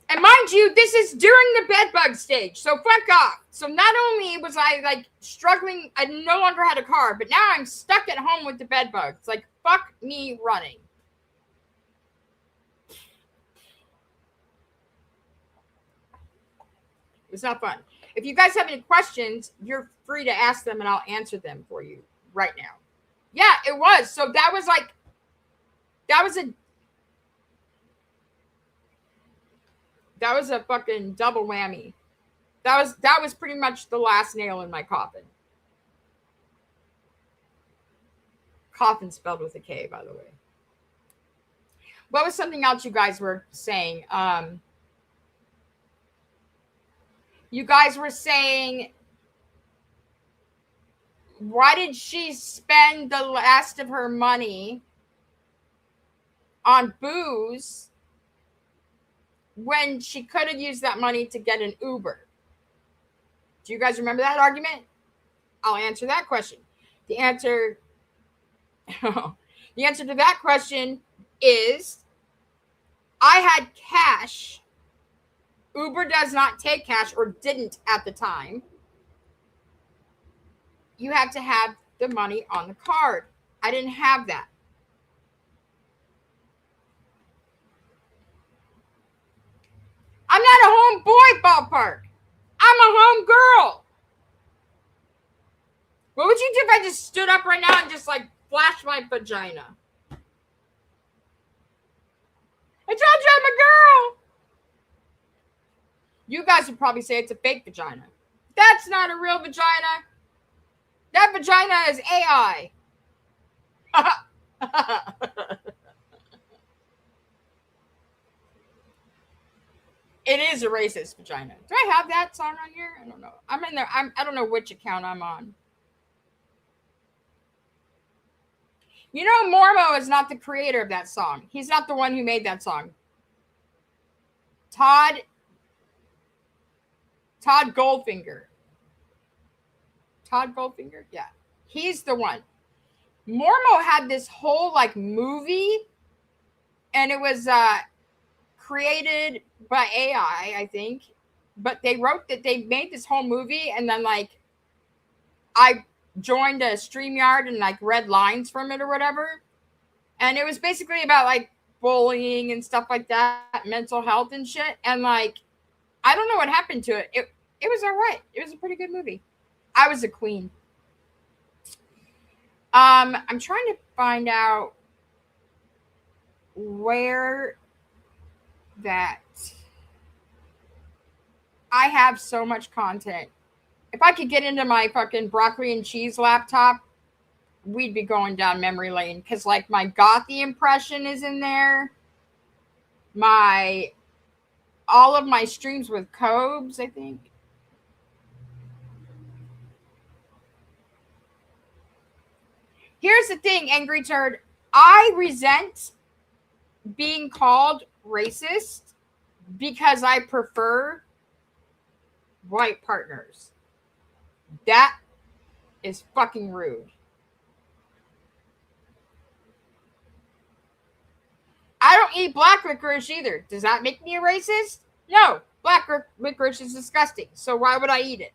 And mind you, this is during the bed bug stage, so fuck off. So not only was I like struggling, I no longer had a car, but now I'm stuck at home with the bed bugs. Like, fuck me running. It's not fun. If you guys have any questions, you're free to ask them and I'll answer them for you right now. Yeah, it was. So that was a fucking double whammy. That was pretty much the last nail in my coffin. Coffin spelled with a K, by the way. What was something else you guys were saying? You guys were saying, why did she spend the last of her money on booze when she could have used that money to get an Uber? Do you guys remember that argument? I'll answer that question. The answer to that question is, I had cash. Uber does not take cash, or didn't at the time. You have to have the money on the card. I didn't have that. I'm not a home boy, ballpark. I'm a home girl. What would you do if I just stood up right now and just like flashed my vagina? I told you I'm a girl. You guys would probably say it's a fake vagina. That's not a real vagina. That vagina is AI. It is a racist vagina. Do I have that song on here? I don't know. I'm in there. I don't know which account I'm on. You know, Mormo is not the creator of that song. He's not the one who made that song. Todd Goldfinger. Todd Goldfinger? Yeah. He's the one. Mormo had this whole like movie, and it was created by AI, I think. But they made this whole movie, and then like I joined a StreamYard and like read lines from it or whatever. And it was basically about like bullying and stuff like that, mental health and shit. And like, I don't know what happened to it. It was all right. It was a pretty good movie. I was a queen. I'm trying to find out where that I have so much content. If I could get into my fucking broccoli and cheese laptop, we'd be going down memory lane. Because like my Gothy impression is in there. All of my streams with Cobes, I think. Here's the thing, Angry Turd. I resent being called racist because I prefer white partners. That is fucking rude. I don't eat black licorice either. Does that make me a racist? No. Black licorice is disgusting. So why would I eat it?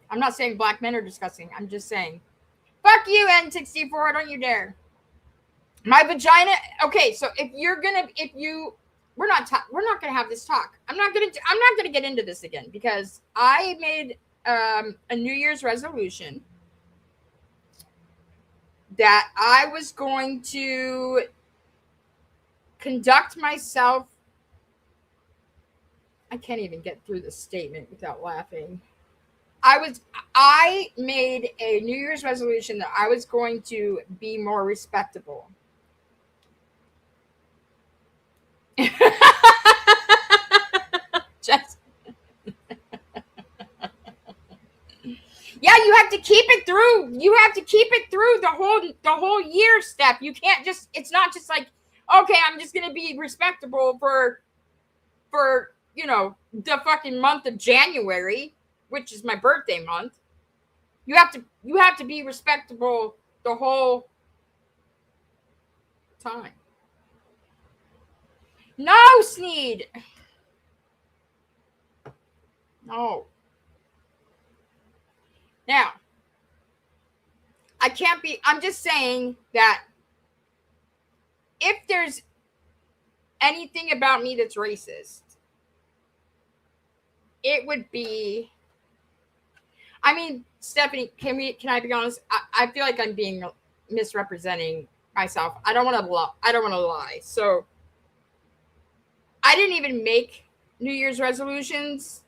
I'm not saying black men are disgusting. I'm just saying, fuck you, N64. Don't you dare. My vagina. Okay, so we're not gonna have this talk. I'm not gonna get into this again because I made a New Year's resolution that I was going to conduct myself. I can't even get through the statement without laughing. I made a New Year's resolution that I was going to be more respectable. Just yeah, you have to keep it through. You have to keep it through the whole year, Steph. You can't just. It's not just like, okay, I'm just gonna be respectable for the fucking month of January, which is my birthday month. You have to be respectable the whole time. No, Sneed. No. Now, I'm just saying that if there's anything about me that's racist, it would be, I mean, Stephanie, can I be honest? I feel like I'm being misrepresenting myself. I don't want to lie. So I didn't even make New Year's resolutions.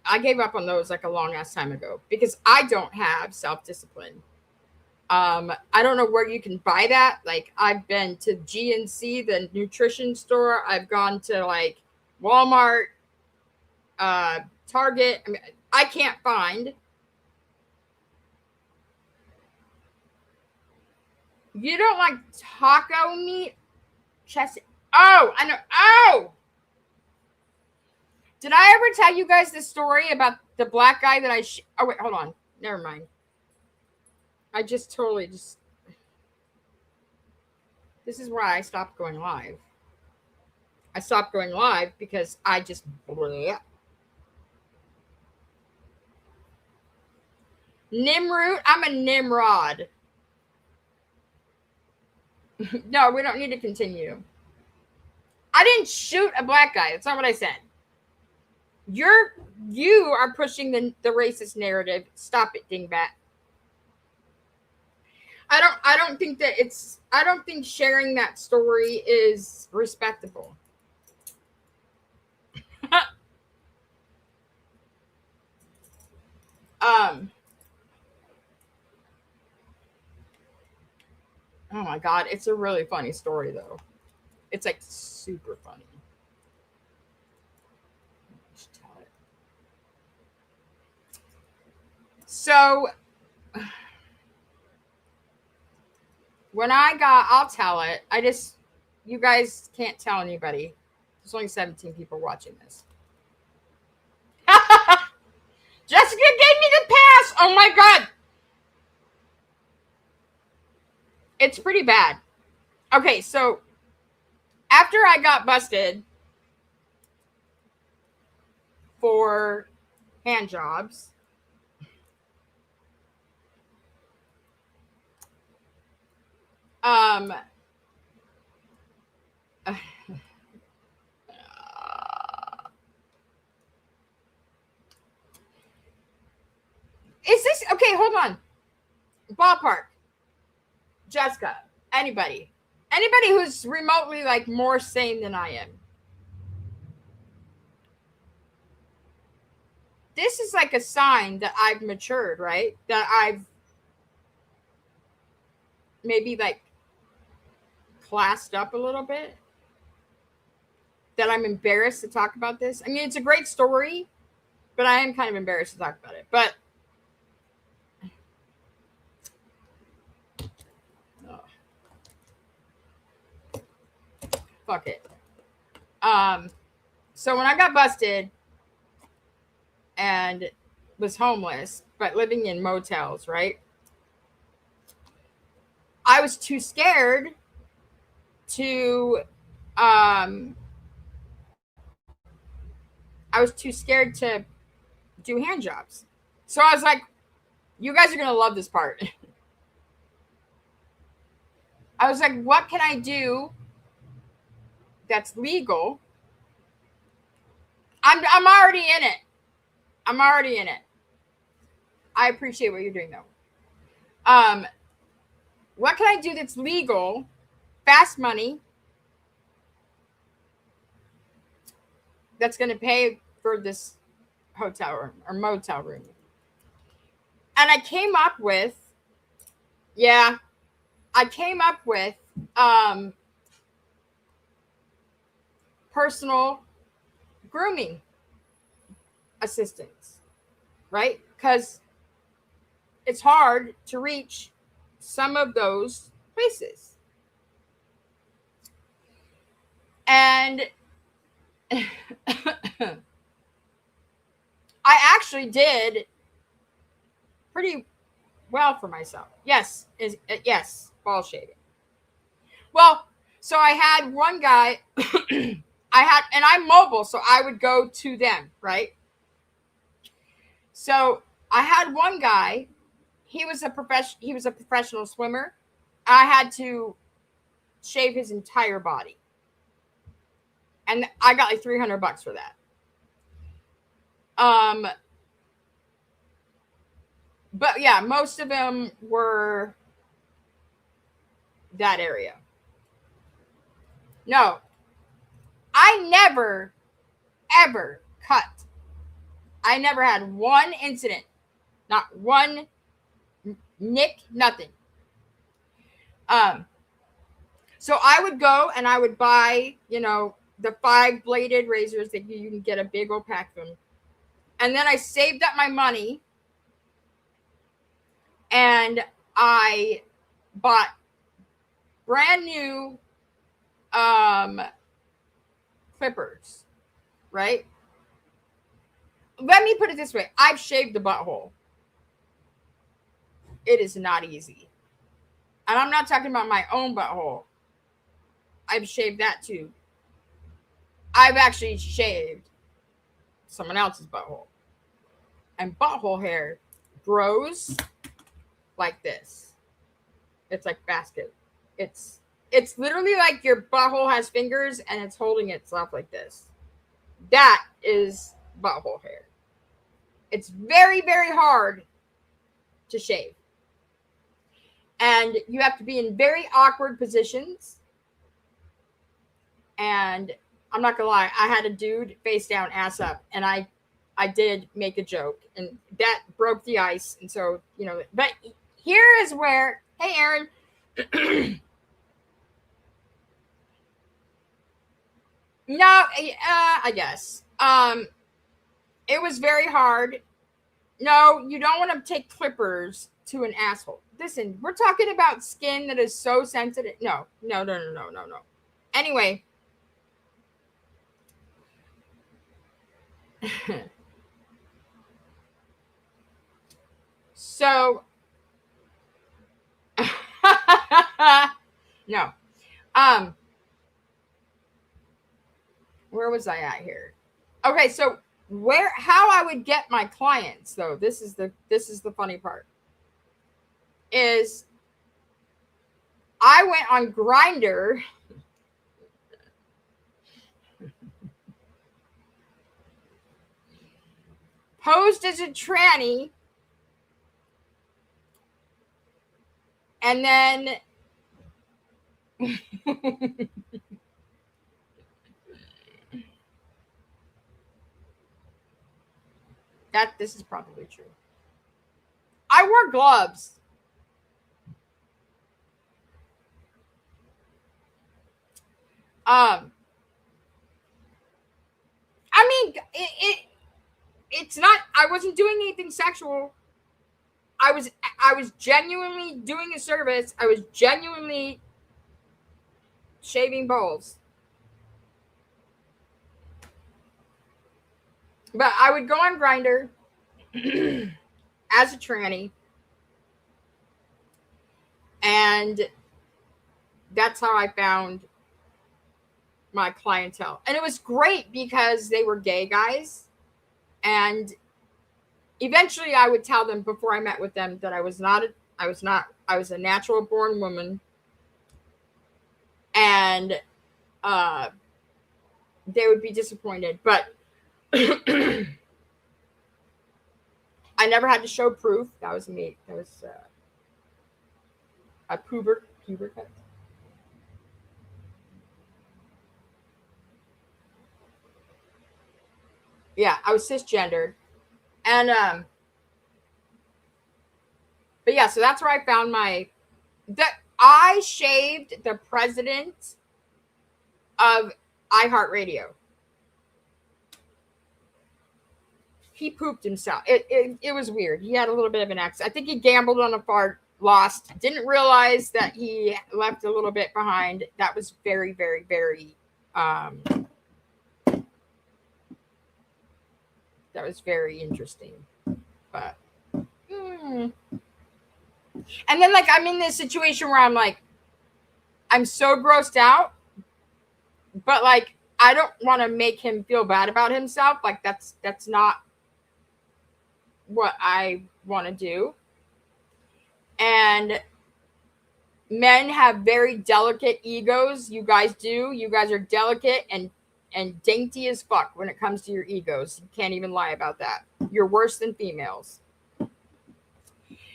I gave up on those like a long ass time ago because I don't have self-discipline. I don't know where you can buy that. Like I've been to GNC, the nutrition store. I've gone to like Walmart, Target. I mean, I can't find. You don't like taco meat? Oh, I know. Oh! Did I ever tell you guys the story about the black guy that oh, wait, hold on. Never mind. I just totally This is why I stopped going live. I stopped going live because I just... Nimrod? I'm a Nimrod. No, we don't need to continue. I didn't shoot a black guy. That's not what I said. You are pushing the racist narrative. Stop it, dingbat. I don't think sharing that story is respectable. Oh my God, it's a really funny story though. It's like super funny. So when I'll tell it. You guys can't tell anybody. There's only 17 people watching this. Jessica gave me the pass. Oh my God. It's pretty bad. Okay, so after I got busted for hand jobs, is this okay? Hold on. Ballpark. Jessica, anybody who's remotely like more sane than I am. This is like a sign that I've matured, right? That I've maybe like classed up a little bit. That I'm embarrassed to talk about this. I mean, it's a great story, but I am kind of embarrassed to talk about it. But fuck it. So when I got busted and was homeless, but living in motels, right? I was too scared to do hand jobs. So I was like, you guys are going to love this part. I was like, what can I do that's legal? I'm already in it. I appreciate what you're doing though. What can I do that's legal, fast money, that's going to pay for this hotel room or motel room? And I came up with personal grooming assistance, right? Because it's hard to reach some of those places. And I actually did pretty well for myself. Yes, ball shaving. Well, so I had one guy, and I'm mobile, so I would go to them, right? So I had one guy, he was a professional swimmer. I had to shave his entire body. And I got like $300 for that. But yeah, most of them were that area. No, I never, ever cut. I never had one incident, not one nick, nothing. So I would go and I would buy, the 5-bladed razors that you can get a big old pack of them. And then I saved up my money and I bought brand new clippers, right? Let me put it this way. I've shaved the butthole. It is not easy. And I'm not talking about my own butthole. I've shaved that too. I've actually shaved someone else's butthole. And butthole hair grows like this. It's like basket. It's literally like your butthole has fingers and it's holding itself like this. That is butthole hair. It's very, very hard to shave. And you have to be in very awkward positions. And I'm not gonna lie, I had a dude face down, ass up, and I did make a joke, and that broke the ice. And so, you know, but here is where, hey, Aaron. No, I guess. It was very hard. No, you don't want to take clippers to an asshole. Listen, we're talking about skin that is so sensitive. No. Anyway. So, no. Where was I at here? Okay, so how I would get my clients, though, this is the funny part, is I went on Grindr. Posed as a tranny, and then this is probably true. I wore gloves. I mean, it's not, I wasn't doing anything sexual. I was genuinely doing a service. I was genuinely shaving balls. But I would go on Grindr as a tranny. And that's how I found my clientele. And it was great because they were gay guys. And eventually I would tell them before I met with them that I was a natural born woman. And they would be disappointed. But I never had to show proof. That was me. That was a puber cut. Yeah, I was cisgendered. And but yeah, so that's where I found I shaved the president of iHeartRadio. He pooped himself. It was weird. He had a little bit of an accident. I think he gambled on a fart, lost, didn't realize that he left a little bit behind. That was very, very, very that was very interesting. But and then like I'm in this situation where I'm like, I'm so grossed out, but like I don't want to make him feel bad about himself. Like that's not what I want to do. And men have very delicate egos. You guys do. You guys are delicate and dainty as fuck when it comes to your egos. You can't even lie about that. You're worse than females.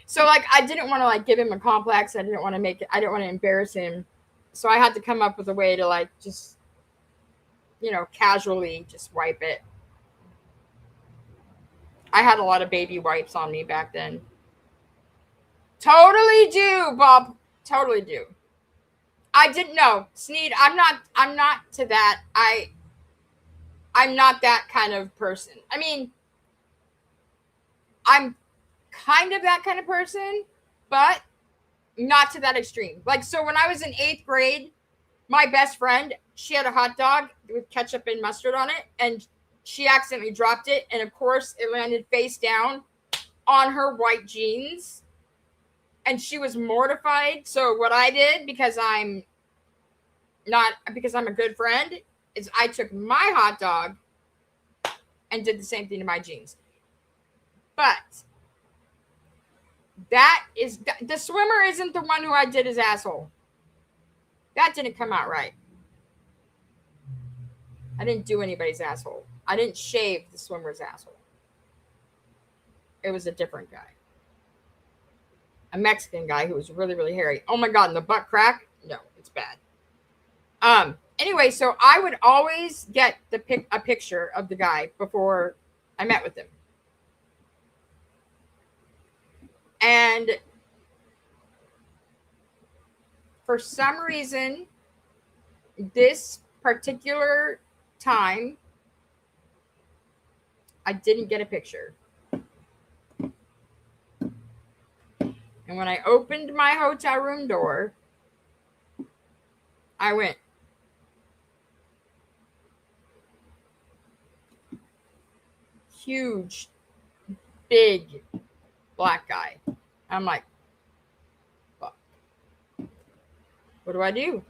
So like I didn't want to like give him a complex. I didn't want to embarrass him. So I had to come up with a way to like just, you know, casually just wipe it. I had a lot of baby wipes on me back then. Totally do, Bob. Totally do. I didn't know. Sneed, I'm not to that. I'm not that kind of person. I mean, I'm kind of that kind of person, but not to that extreme. Like, so when I was in 8th grade, my best friend, she had a hot dog with ketchup and mustard on it, and she accidentally dropped it. And of course, it landed face down on her white jeans. And she was mortified. So what I did, because I'm a good friend, is I took my hot dog and did the same thing to my jeans. But the swimmer isn't the one who I did his asshole. That didn't come out right. I didn't do anybody's asshole. I didn't shave the swimmer's asshole. It was a different guy. A Mexican guy who was really, really hairy. Oh my God, and the butt crack? No, it's bad. Anyway, so I would always get a picture of the guy before I met with him. And for some reason, this particular time, I didn't get a picture. And when I opened my hotel room door, I went, huge, big black guy. I'm like, fuck. What do I do?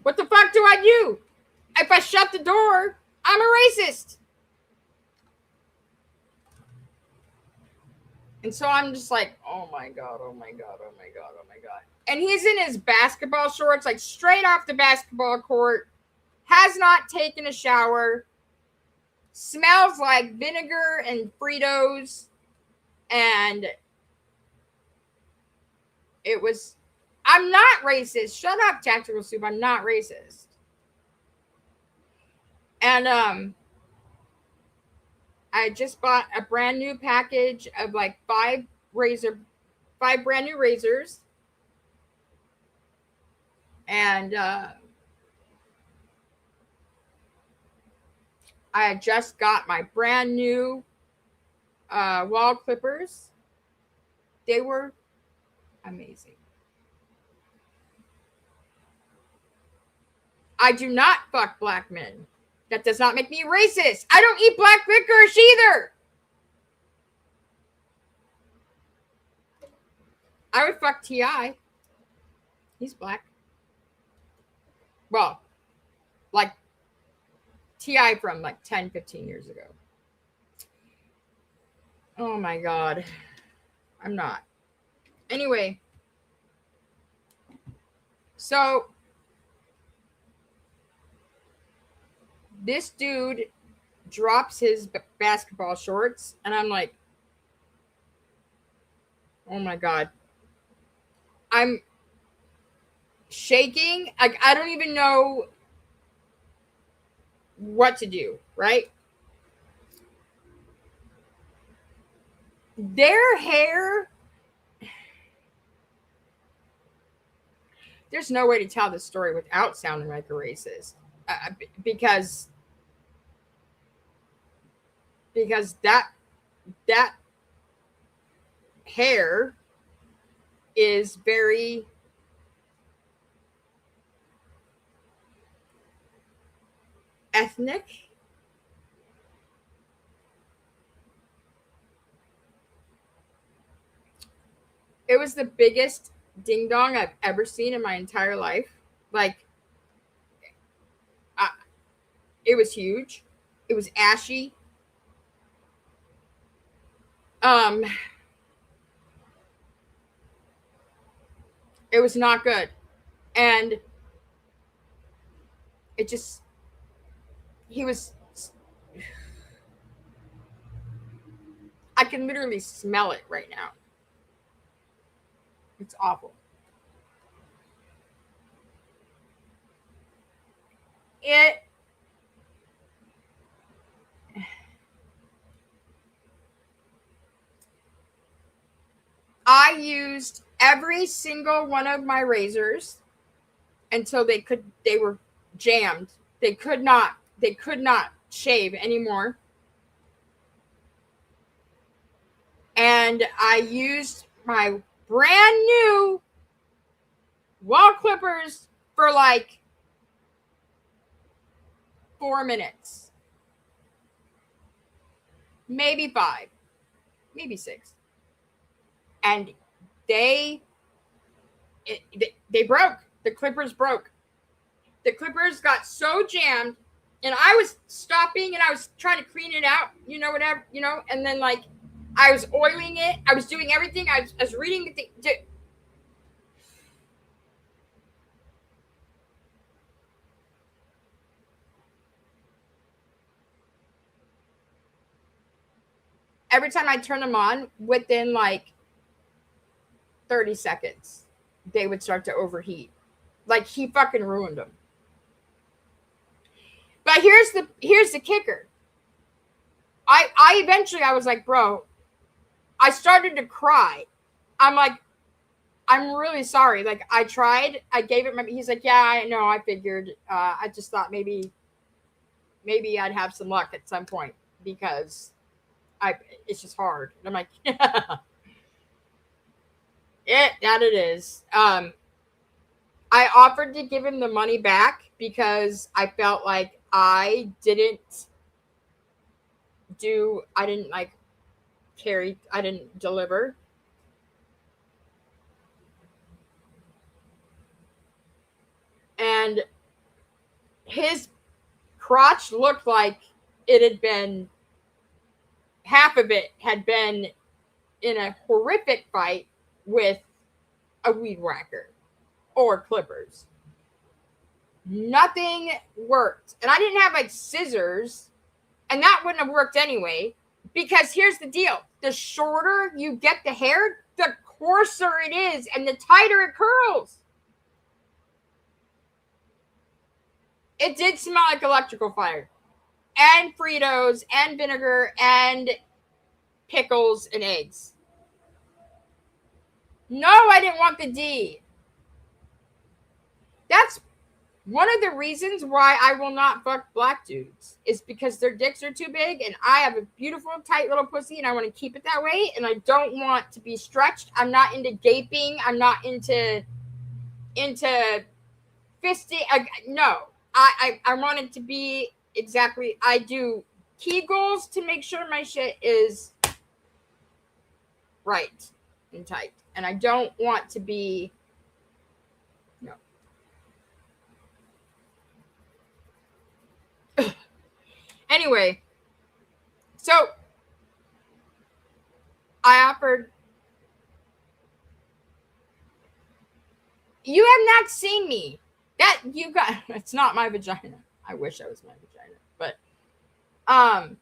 What the fuck do I do? If I shut the door, I'm a racist. And so I'm just like, oh my God, oh my God, oh my God, oh my God. And he's in his basketball shorts, like straight off the basketball court, has not taken a shower, smells like vinegar and Fritos. And it was, I'm not racist. Shut up, Tactical Soup. I'm not racist. And I just bought a brand new package of like 5 brand new razors. And I had just got my brand new wall clippers. They were amazing. I do not fuck black men. That does not make me racist. I don't eat black licorice either. I would fuck T.I. He's black. Well, like T.I. from like 10, 15 years ago. Oh my God. I'm not. Anyway. So this dude drops his basketball shorts, and I'm like, oh my God. I'm shaking. I don't even know what to do, right? Their hair, there's no way to tell this story without sounding like a racist. Because that hair is very ethnic. It was the biggest ding dong I've ever seen in my entire life. Like, it was huge. It was ashy. It was not good. And it just, I can literally smell it right now. It's awful. I used every single one of my razors until they were jammed. They could not shave anymore. And I used my brand new wall clippers for like 4 minutes. Maybe 5. Maybe 6. And they broke. The clippers broke. The clippers got so jammed, and I was stopping and I was trying to clean it out, whatever, and then like I was oiling it. I was doing everything. I was reading the thing. every time I turn them on, within like 30 seconds, they would start to overheat. Like he fucking ruined them. But here's the kicker. I eventually I was like, bro, I started to cry. I'm like, I'm really sorry. Like I tried, I gave it he's like, yeah, I know, I figured. I just thought maybe I'd have some luck at some point because it's just hard. And I'm like, yeah. It is. I offered to give him the money back because I felt like I didn't deliver. And his crotch looked like it had been, half of it had been in a horrific fight with a weed whacker or clippers. Nothing worked. And I didn't have like scissors, and that wouldn't have worked anyway, because here's the deal. The shorter you get the hair, the coarser it is and the tighter it curls. It did smell like electrical fire and Fritos and vinegar and pickles and eggs. No, I didn't want the D. That's one of the reasons why I will not fuck black dudes, is because their dicks are too big and I have a beautiful, tight little pussy and I want to keep it that way and I don't want to be stretched. I'm not into gaping. I'm not into fisting. No. I want it to be exactly, I do Kegels to make sure my shit is right and tight. And I don't want to be, no. Anyway, so I offered, you have not seen me. That you got, it's not my vagina. I wish I was my vagina, but I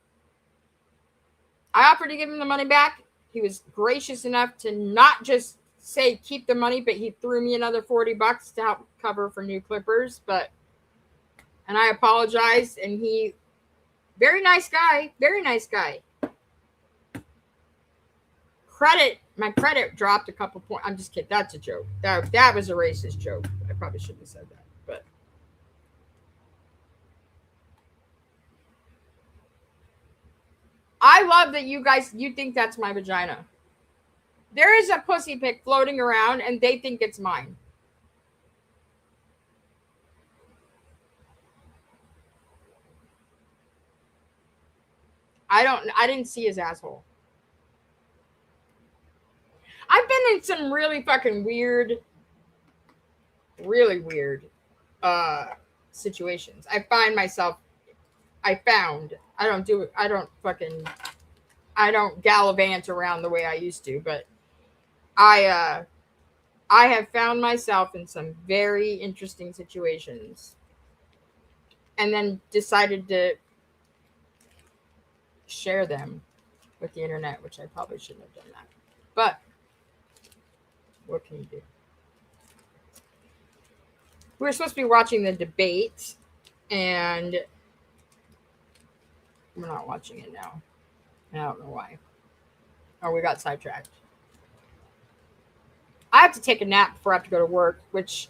offered to give him the money back. He was gracious enough to not just say keep the money, but he threw me another $40 to help cover for new clippers. And I apologized, and he, very nice guy. My credit dropped a couple points. I'm just kidding. That's a joke. That was a racist joke. I probably shouldn't have said that. But I love that you think that's my vagina. There is a pussy pic floating around and they think it's mine. I didn't see his asshole. I've been in some really fucking weird situations. I don't gallivant around the way I used to, but I have found myself in some very interesting situations and then decided to share them with the internet, which I probably shouldn't have done that. But what can you do? We were supposed to be watching the debate, and we're not watching it now. I don't know why. Oh, we got sidetracked. I have to take a nap before I have to go to work, which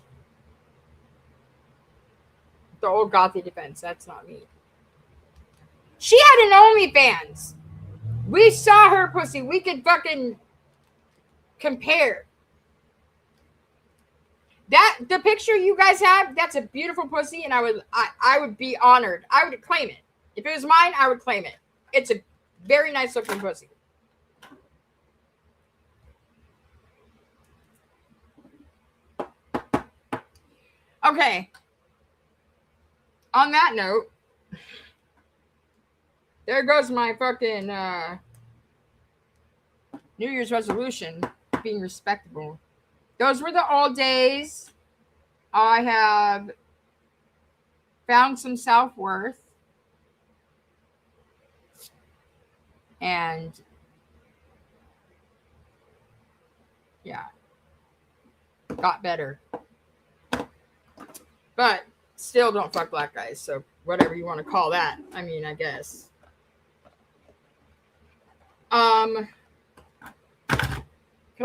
the old Gothy defense, that's not me. She had an OnlyFans. We saw her pussy. We could fucking compare. The picture you guys have, that's a beautiful pussy, and I would be honored. I would claim it. If it was mine, I would claim it. It's a very nice looking pussy. Okay. On that note, there goes my fucking New Year's resolution, being respectable. Those were the old days. I have found some self-worth. And Yeah. Got better. But still don't fuck black guys. So whatever you want to call that. I mean, I guess. Could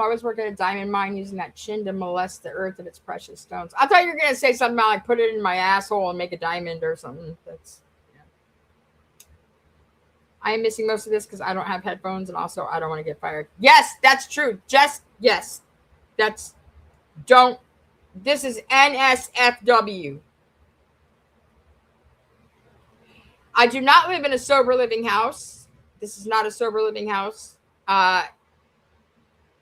always work at a diamond mine using that chin to molest the earth of its precious stones. I thought you were gonna say something about like put it in my asshole and make a diamond or something. That's yeah. I am missing most of this because I don't have headphones and also I don't want to get fired. Yes, that's true. Just yes. That's don't. This is NSFW. I do not live in a sober living house. This is not a sober living house.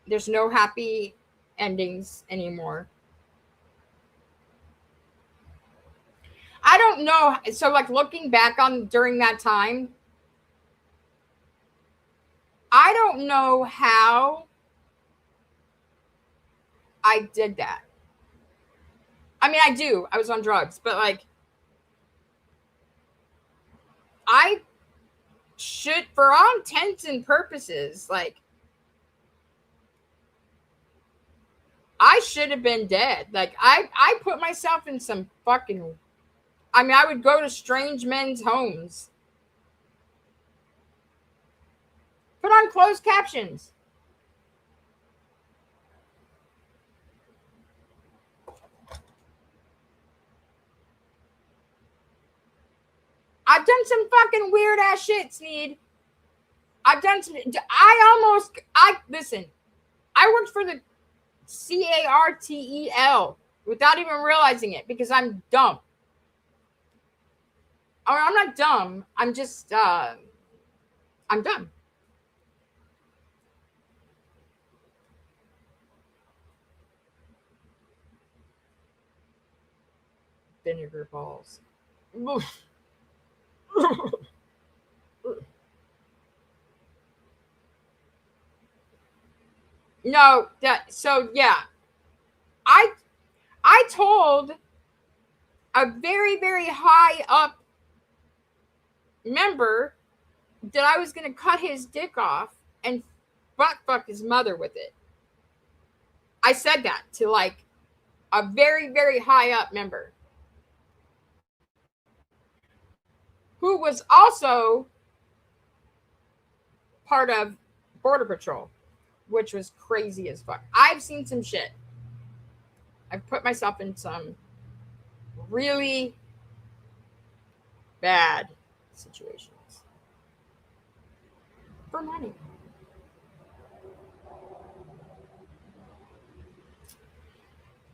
There's no happy endings anymore. I don't know. So like looking back on during that time, I don't know how I did that. I mean, I do. I was on drugs, but like I should, for all intents and purposes, like I should have been dead. Like I put myself in some fucking, I mean, I would go to strange men's homes. Put on closed captions. I've done some fucking weird ass shit, Sneed. I've done some, listen, I worked for the CARTEL without even realizing it because I'm dumb. Or I'm not dumb. I'm just, I'm dumb. Vinegar balls. No, so yeah. I told a very, very high up member that I was going to cut his dick off and fuck his mother with it. I said that to like a very, very high up member who was also part of Border Patrol, which was crazy as fuck. I've seen some shit. I've put myself in some really bad situations for money.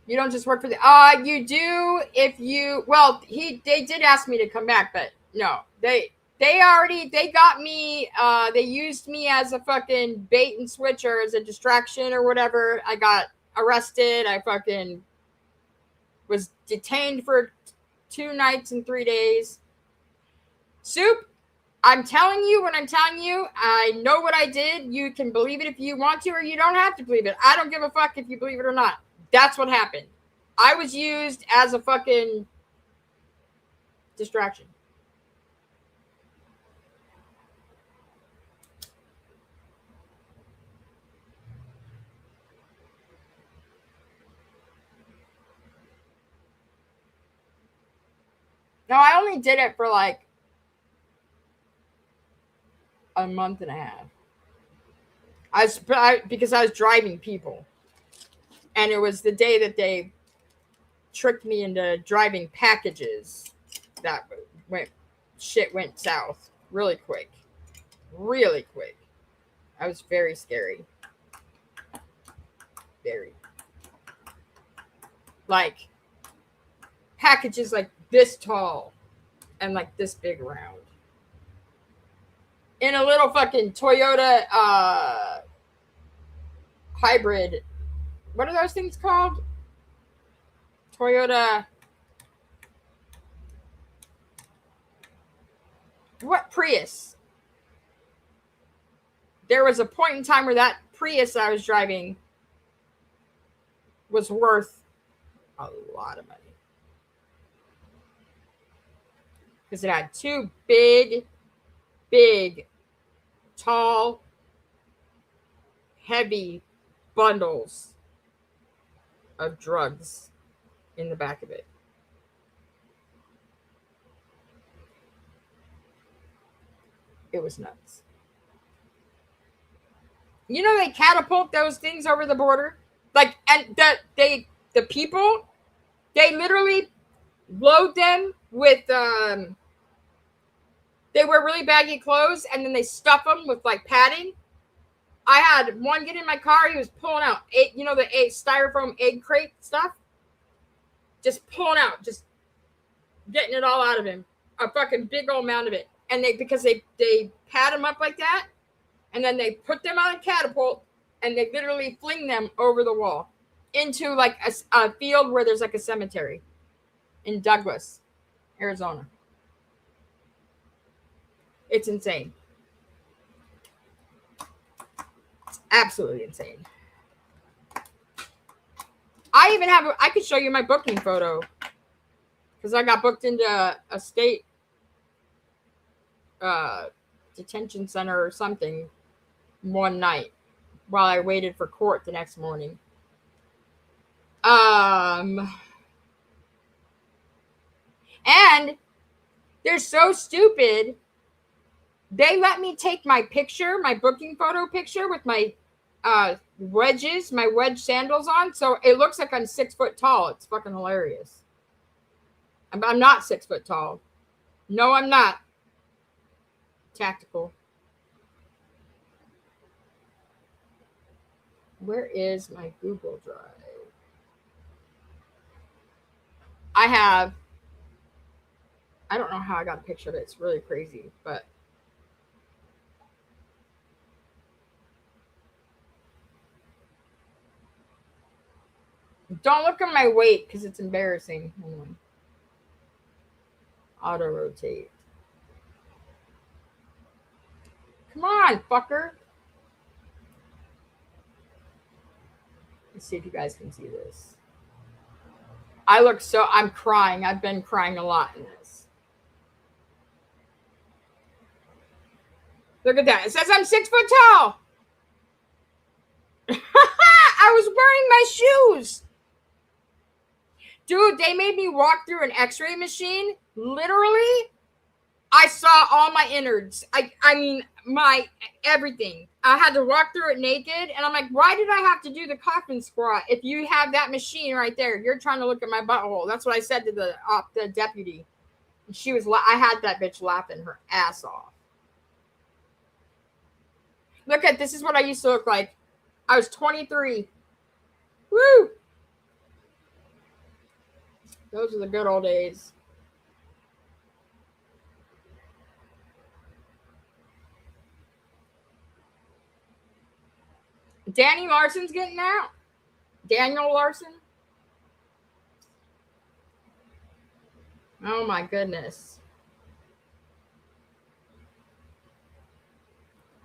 You don't just work for the you do if you, well, they did ask me to come back, but no, they got me, they used me as a fucking bait and switch or as a distraction or whatever. I got arrested. I fucking was detained for 2 nights and 3 days. Soup, I'm telling you what I'm telling you. I know what I did. You can believe it if you want to, or you don't have to believe it. I don't give a fuck if you believe it or not. That's what happened. I was used as a fucking distraction. No, I only did it for like a month and a half. Because I was driving people. And it was the day that they tricked me into driving packages that shit went south really quick. Really quick. I was very scary. Very. Like packages like this tall and like this big around. In a little fucking Toyota hybrid. What are those things called? Toyota. What Prius? There was a point in time where that Prius I was driving was worth a lot of money. Because it had 2 big, tall, heavy bundles of drugs in the back of it. It was nuts. You know, they catapult those things over the border. Like, and the people, they literally load them with, they wear really baggy clothes, and then they stuff them with like padding. I had one get in my car. He was pulling out the styrofoam egg crate stuff. Just pulling out, just getting it all out of him. A fucking big old amount of it. And because they pad them up like that, and then they put them on a catapult, and they literally fling them over the wall into like a field where there's like a cemetery in Douglas, Arizona. It's insane. It's absolutely insane. I could show you my booking photo because I got booked into a state detention center or something one night while I waited for court the next morning. And they're so stupid. They let me take my picture, my booking photo picture with my wedges, my wedge sandals on. So it looks like I'm 6 foot tall. It's fucking hilarious. I'm not 6 foot tall. No, I'm not. Tactical. Where is my Google Drive? I don't know how I got a picture of it. It's really crazy, but don't look at my weight because it's embarrassing. Hold on. Auto rotate. Come on, fucker. Let's see if you guys can see this. I'm crying. I've been crying a lot in this. Look at that. It says I'm 6 foot tall. I was wearing my shoes. Dude, they made me walk through an x-ray machine. Literally, I saw all my innards. I mean, my everything. I had to walk through it naked. And I'm like, why did I have to do the coffin squat? If you have that machine right there, you're trying to look at my butthole. That's what I said to the deputy. And I had that bitch laughing her ass off. Look at, this is what I used to look like. I was 23. Woo! Those are the good old days. Danny Larson's getting out. Daniel Larson. Oh my goodness.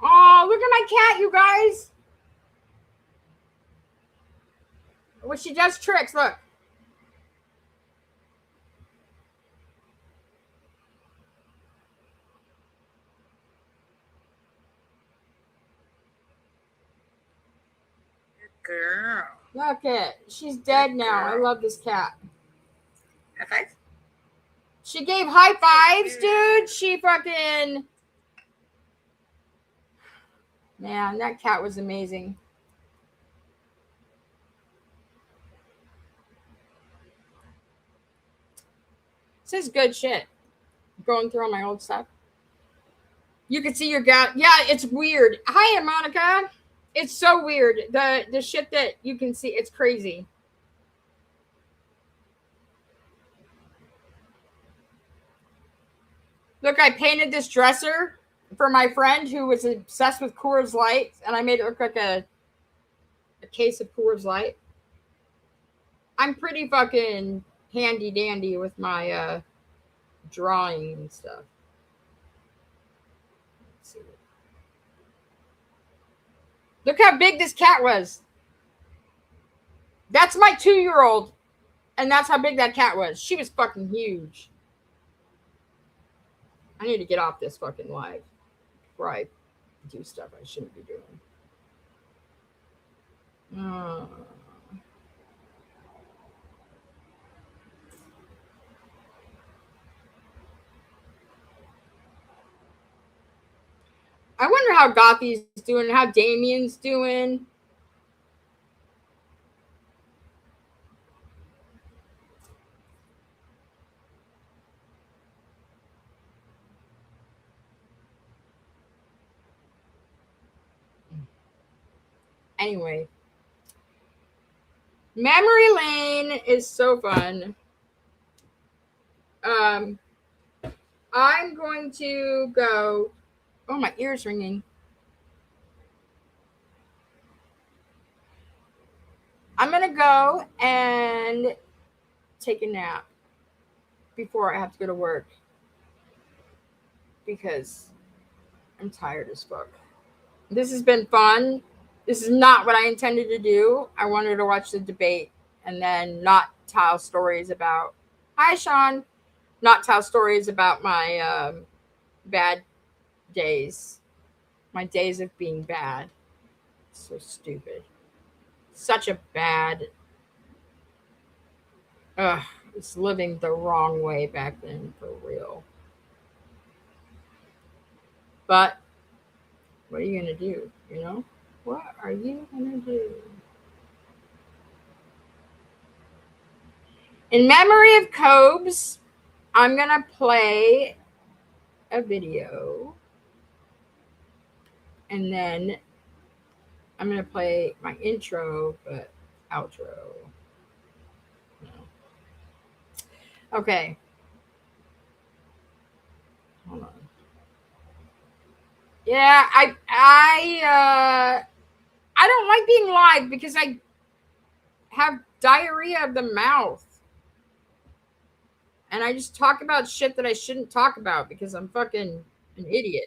Oh, look at my cat, you guys. Well, she does tricks. Look. Girl. Look it. She's dead now. I love this cat. High five? She gave high fives, dude. She fucking... Man, that cat was amazing. This is good shit. Going through all my old stuff. You can see your gal. Yeah, it's weird. Hi, Monica. It's so weird. The shit that you can see, it's crazy. Look, I painted this dresser for my friend who was obsessed with Coors Light, and I made it look like a case of Coors Light. I'm pretty fucking handy dandy with my drawing and stuff. Let's see. Look how big this cat was. That's my 2-year-old. And that's how big that cat was. She was fucking huge. I need to get off this fucking live before I do stuff I shouldn't be doing. I wonder how Gothy's doing, how Damien's doing. Anyway, Memory Lane is so fun. I'm going to go. Oh, my ear's ringing. I'm going to go and take a nap before I have to go to work because I'm tired as fuck. This has been fun. This is not what I intended to do. I wanted to watch the debate and then not tell stories about, hi, Sean, not tell stories about my bad days, my days of being bad. So stupid. Such a bad, it's living the wrong way back then, for real. But what are you going to do, you know? What are you going to do? In memory of Cobes, I'm going to play a video. And then I'm going to play my intro, but outro. No. Okay. Hold on. Yeah, I don't like being live because I have diarrhea of the mouth. And I just talk about shit that I shouldn't talk about because I'm fucking an idiot.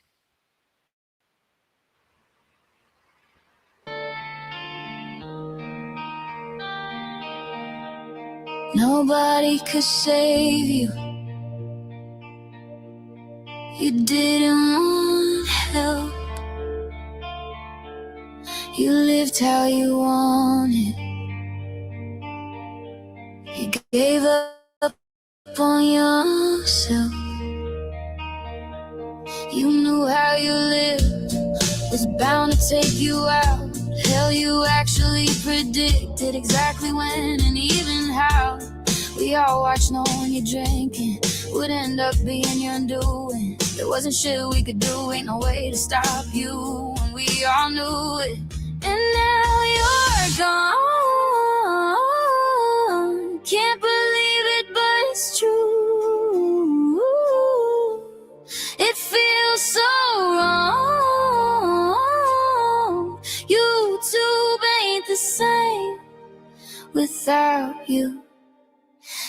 Nobody could save you. You didn't want help. You lived how you wanted. You gave up on yourself. You knew how you lived was bound to take you out. Hell, you actually predicted exactly when and even how. We all watched knowing you drinking would end up being your undoing. There wasn't shit we could do, ain't no way to stop you, and we all knew it. And now you're gone. Can't believe it, but it's true. It feels so wrong. YouTube ain't the same without you.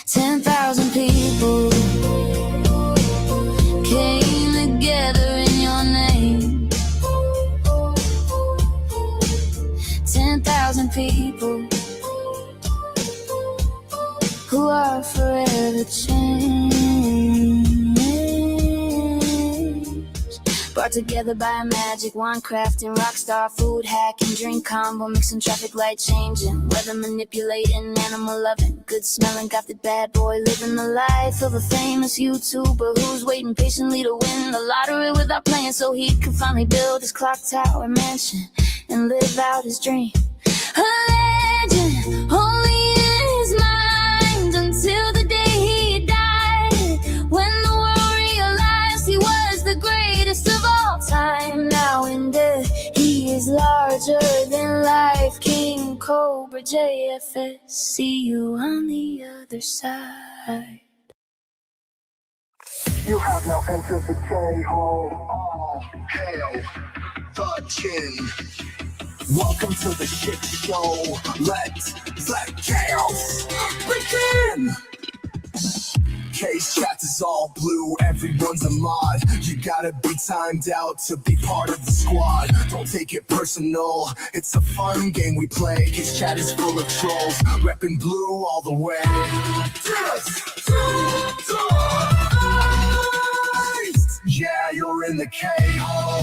10,000 people came together in your name. 10,000 people who are forever changed. Brought together by magic, wine crafting, rock star, food hacking, drink combo, mixing, traffic light changing, weather manipulating, animal loving, good smelling, got the bad boy living the life of a famous YouTuber who's waiting patiently to win the lottery without playing so he could finally build his clock tower mansion and live out his dream. A legend, only in his mind until the day he died, when the world realized he was the greatest of all time. Now in death, he is larger than life. King Cobra JFS, see you on the other side. You have now entered the K-hole. All hail the king. Welcome to the shit show. Let the chaos begin. Case chat is all blue, everyone's a mod. You gotta be timed out to be part of the squad. Don't take it personal, it's a fun game we play. Case chat is full of trolls, reppin' blue all the way. Yeah, you're in the K-hole.